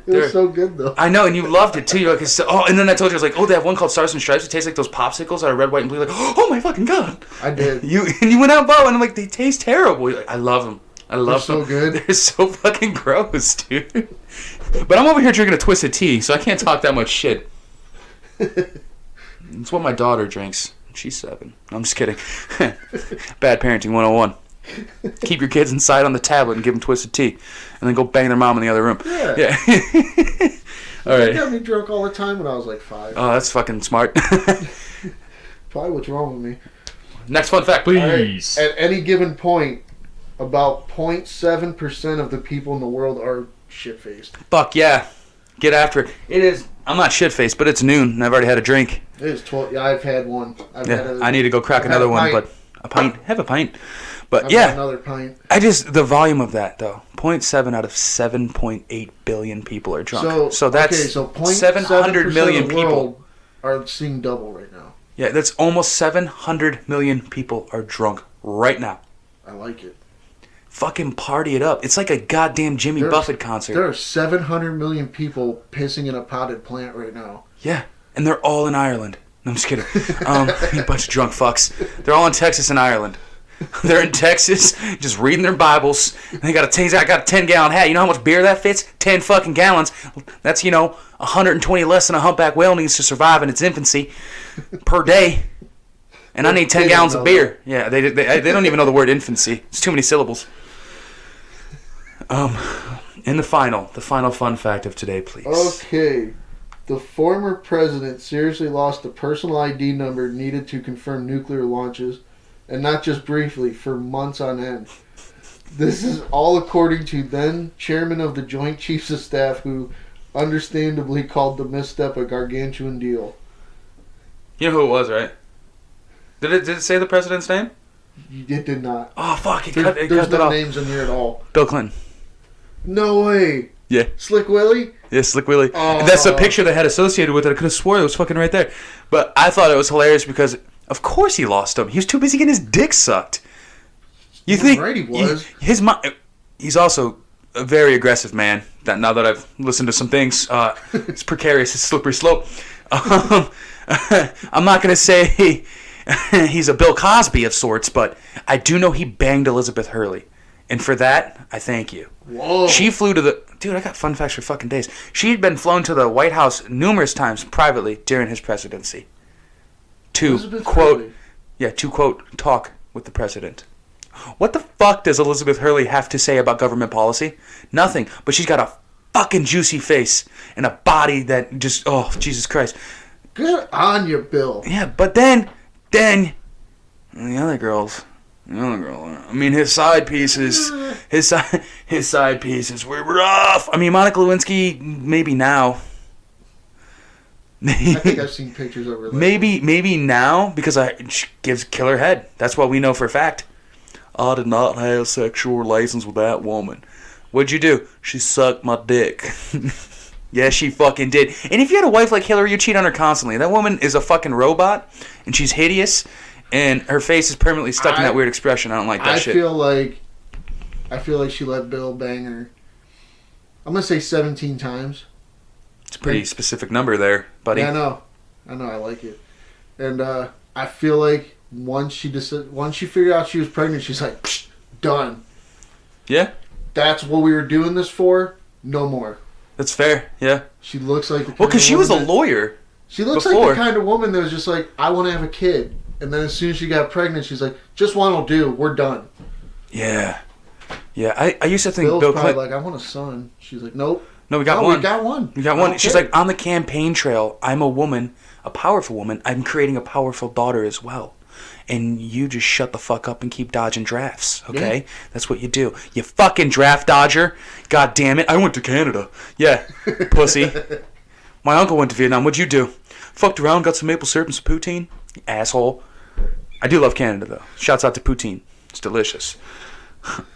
Speaker 2: It was so good, though.
Speaker 1: I know, and you loved it too. You're like, and then I told you, I was like, oh, they have one called Stars and Stripes. It tastes like those popsicles that are red, white, and blue. Like, oh my fucking god.
Speaker 2: I did.
Speaker 1: You went out, Bo, and I'm like, they taste terrible. You're like, I love them. I love them.
Speaker 2: They're so good.
Speaker 1: They're so fucking gross, dude. But I'm over here drinking a Twisted Tea, so I can't talk that much shit. It's what my daughter drinks. She's 7. I'm just kidding. Bad parenting 101. Keep your kids inside on the tablet and give them Twisted Tea. And then go bang their mom in the other room.
Speaker 2: Yeah.
Speaker 1: All right.
Speaker 2: You got me drunk all the time when I was like 5.
Speaker 1: Oh, that's fucking smart.
Speaker 2: Probably what's wrong with me.
Speaker 1: Next fun fact,
Speaker 3: Please.
Speaker 2: At any given point, about 0.7% of the people in the world are shit-faced.
Speaker 1: Fuck yeah. Get after it. It is. I'm not shit-faced, but it's noon, and I've already had a drink.
Speaker 2: It is 12. Yeah, I've had one.
Speaker 1: I need to go crack another one, but a pint. Have a pint. But
Speaker 2: I've
Speaker 1: yeah.
Speaker 2: had another pint.
Speaker 1: The volume of that, though. 0.7 out of 7.8 billion people are drunk. So that's 700 million
Speaker 2: of the
Speaker 1: people.
Speaker 2: world are seeing double right now.
Speaker 1: Yeah, that's almost 700 million people are drunk right now.
Speaker 2: I like it.
Speaker 1: Fucking party it up. It's like a goddamn Jimmy Buffett concert.
Speaker 2: There are 700 million people pissing in a potted plant right now.
Speaker 1: Yeah, and they're all in Ireland. No, I'm just kidding. You bunch of drunk fucks. They're all in Texas and Ireland. They're in Texas, just reading their Bibles. They got a I got a 10-gallon hat. You know how much beer that fits? 10 fucking gallons. That's 120 less than a humpback whale needs to survive in its infancy per day. And I need 10 gallons of beer. Yeah, they don't even know the word infancy. It's too many syllables. In the final fun fact of today, please.
Speaker 2: Okay. The former president seriously lost the personal ID number needed to confirm nuclear launches, and not just briefly, for months on end. This is all according to then chairman of the Joint Chiefs of Staff, who understandably called the misstep a gargantuan deal.
Speaker 1: You know who it was, right? Did it say the president's name?
Speaker 2: It did not.
Speaker 1: Oh, fuck.
Speaker 2: There's no names in here at all.
Speaker 1: Bill Clinton.
Speaker 2: No way.
Speaker 1: Yeah.
Speaker 2: Slick Willie?
Speaker 1: Yeah, Slick Willie.
Speaker 2: Oh.
Speaker 1: That's the picture they had associated with it. I could have swore it was fucking right there. But I thought it was hilarious because, of course, he lost him. He was too busy getting his dick sucked. You think?
Speaker 2: Right, he was.
Speaker 1: He's also a very aggressive man. Now that I've listened to some things, it's precarious. It's a slippery slope. I'm not going to say he's a Bill Cosby of sorts, but I do know he banged Elizabeth Hurley. And for that, I thank you.
Speaker 2: Whoa.
Speaker 1: She flew to the... Dude, I got fun facts for fucking days. She'd been flown to the White House numerous times privately during his presidency. To,
Speaker 2: Elizabeth
Speaker 1: quote,
Speaker 2: Hurley.
Speaker 1: Yeah, to quote, talk with the president. What the fuck does Elizabeth Hurley have to say about government policy? Nothing. But she's got a fucking juicy face and a body that just, oh, Jesus Christ.
Speaker 2: Good on you, Bill.
Speaker 1: Yeah, but then, the other girls, I mean, his side pieces were rough. I mean, Monica Lewinsky, maybe now.
Speaker 2: I think I've seen pictures of her.
Speaker 1: Maybe now, because she gives killer head. That's what we know for a fact. I did not have sexual relations with that woman. What'd you do? She sucked my dick. Yeah, she fucking did. And if you had a wife like Hillary, you cheat on her constantly. That woman is a fucking robot, and she's hideous, and her face is permanently stuck in that weird expression. I don't like that shit.
Speaker 2: I feel like she let Bill bang her. I'm gonna say 17 times.
Speaker 1: It's a pretty specific number there, buddy.
Speaker 2: Yeah, I know, I like it. And I feel like once she figured out she was pregnant, she's like, psh, done.
Speaker 1: Yeah?
Speaker 2: That's what we were doing this for. No more.
Speaker 1: That's fair, yeah.
Speaker 2: She looks like the kind
Speaker 1: well, because
Speaker 2: of
Speaker 1: she was a
Speaker 2: woman
Speaker 1: lawyer.
Speaker 2: She looks
Speaker 1: before.
Speaker 2: like the kind of woman that was just like, I want to have a kid. And then as soon as she got pregnant, she's like, just one will do. We're done.
Speaker 1: Yeah. Yeah, I used to think
Speaker 2: Bill's
Speaker 1: Bill
Speaker 2: probably
Speaker 1: Clinton...
Speaker 2: like, I want a son. She's like, nope.
Speaker 1: No, we got one.
Speaker 2: We got one.
Speaker 1: We got one. She's like, on the campaign trail, I'm a woman, a powerful woman. I'm creating a powerful daughter as well. And you just shut the fuck up and keep dodging drafts, okay? Yeah. That's what you do. You fucking draft dodger. God damn it. I went to Canada. Yeah, pussy. My uncle went to Vietnam. What'd you do? Fucked around, got some maple syrup and some poutine. You asshole. I do love Canada, though. Shouts out to poutine. It's delicious.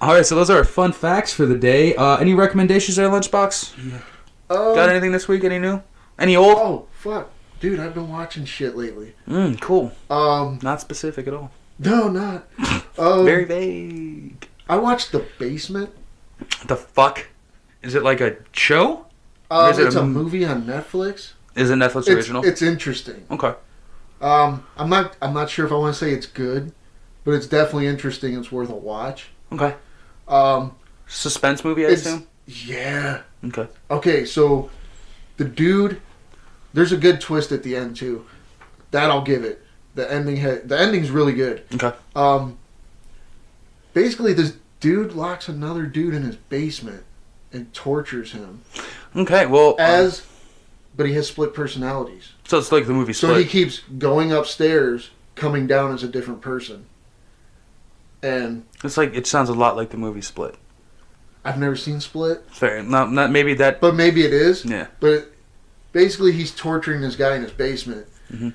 Speaker 3: All right, so those are our fun facts for the day. Any recommendations there, Lunchbox?
Speaker 2: Yeah.
Speaker 1: Got anything this week? Any new? Any old?
Speaker 2: Oh, fuck. Dude, I've been watching shit lately.
Speaker 1: Cool. Not specific at all.
Speaker 2: No, not.
Speaker 1: Very vague.
Speaker 2: I watched The Basement.
Speaker 1: The fuck? Is it like a show?
Speaker 2: It's a movie on Netflix.
Speaker 1: Is it Netflix original?
Speaker 2: It's interesting.
Speaker 1: Okay.
Speaker 2: I'm not sure if I want to say it's good, but it's definitely interesting. It's worth a watch.
Speaker 1: Okay. Suspense movie, I assume?
Speaker 2: Yeah.
Speaker 1: Okay.
Speaker 2: Okay, so the dude, there's a good twist at the end too. That I'll give it. The ending's really good.
Speaker 1: Okay.
Speaker 2: Basically this dude locks another dude in his basement and tortures him.
Speaker 1: Okay, well,
Speaker 2: but he has split personalities.
Speaker 1: So it's like the movie Split.
Speaker 2: So he keeps going upstairs, coming down as a different person. And
Speaker 1: it's like, it sounds a lot like the movie Split.
Speaker 2: I've never seen Split.
Speaker 1: Fair. Not maybe that.
Speaker 2: But maybe it is.
Speaker 1: Yeah.
Speaker 2: But basically he's torturing this guy in his basement.
Speaker 1: Mm-hmm.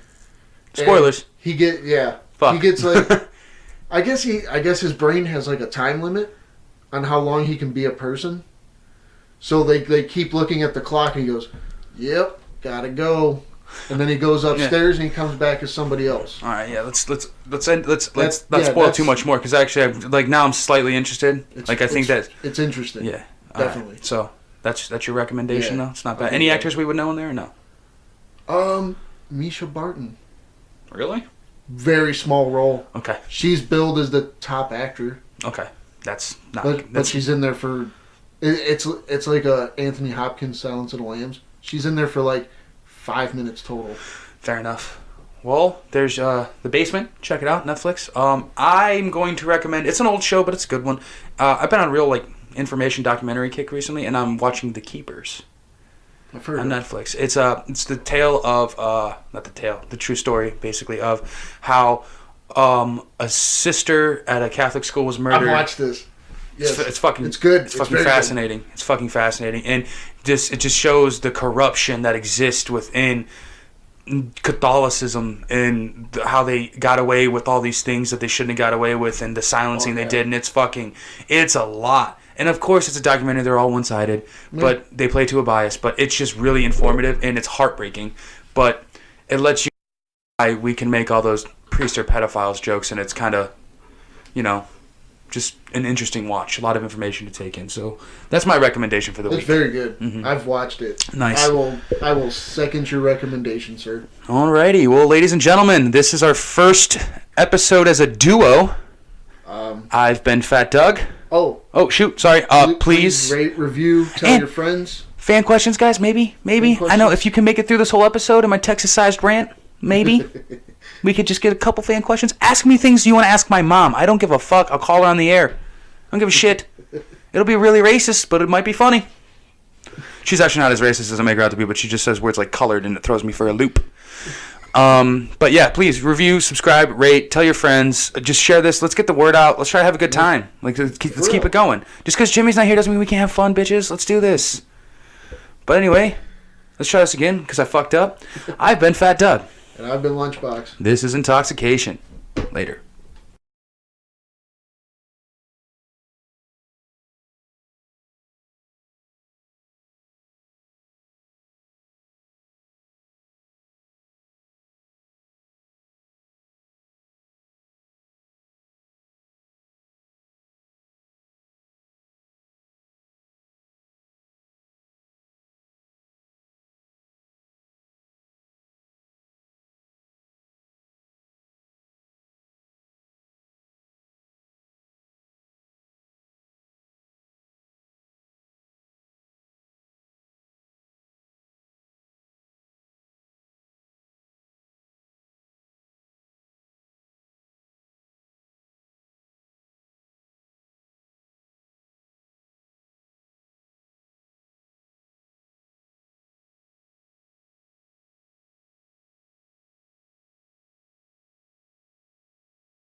Speaker 1: Spoilers.
Speaker 2: Fuck. He gets like I guess his brain has like a time limit on how long he can be a person. So they keep looking at the clock and he goes, "Yep, gotta go." And then he goes upstairs and he comes back as somebody else.
Speaker 1: All right, yeah. Let's not spoil too much more because actually, now I'm slightly interested. I think that
Speaker 2: it's interesting.
Speaker 1: Yeah,
Speaker 2: definitely.
Speaker 1: Right. So that's your recommendation, though. It's not bad. Any actors we would know in there or no?
Speaker 2: Misha Barton.
Speaker 1: Really?
Speaker 2: Very small role.
Speaker 1: Okay.
Speaker 2: She's billed as the top actor.
Speaker 1: Okay, that's not.
Speaker 2: But she's in there for. It's like a Anthony Hopkins Silence of the Lambs. She's in there for like 5 minutes total.
Speaker 1: Fair enough. Well, there's The Basement. Check it out, Netflix. I'm going to recommend. It's an old show, but it's a good one. I've been on a real information documentary kick recently, and I'm watching The Keepers.
Speaker 2: I've heard
Speaker 1: on Netflix. It's the tale of the true story basically of how a sister at a Catholic school was murdered.
Speaker 2: I've watched this. Yes.
Speaker 1: It's fucking.
Speaker 2: It's good.
Speaker 1: It's fucking fascinating. Good. It's fucking fascinating, and it just shows the corruption that exists within Catholicism and how they got away with all these things that they shouldn't have got away with, and the silencing they did, and it's a lot. And of course, it's a documentary. They're all one-sided, but they play to a bias. But it's just really informative, and it's heartbreaking. But it lets you know why we can make all those priest or pedophiles jokes, and it's kind of, just an interesting watch. A lot of information to take in. So that's my recommendation for the week.
Speaker 2: It's very good.
Speaker 1: Mm-hmm.
Speaker 2: I've watched it.
Speaker 1: Nice.
Speaker 2: I will second your recommendation, sir.
Speaker 1: Alrighty. Well, ladies and gentlemen, this is our first episode as a duo. I've been Fat Doug. Oh, shoot. Sorry. Please
Speaker 2: rate, review, tell your friends.
Speaker 1: Fan questions, guys? Maybe. I know if you can make it through this whole episode in my Texas-sized rant, maybe. We could just get a couple fan questions. Ask me things you want to ask my mom. I don't give a fuck. I'll call her on the air. I don't give a shit. It'll be really racist, but it might be funny. She's actually not as racist as I make her out to be, but she just says words like colored, and it throws me for a loop. But yeah, please review, subscribe, rate, tell your friends. Just share this. Let's get the word out. Let's try to have a good time. Like, let's keep it going. Just because Jimmy's not here doesn't mean we can't have fun, bitches. Let's do this. But anyway, let's try this again because I fucked up. I've been Fat Doug.
Speaker 2: And I've been Lunchbox.
Speaker 1: This is Intalksication. Later.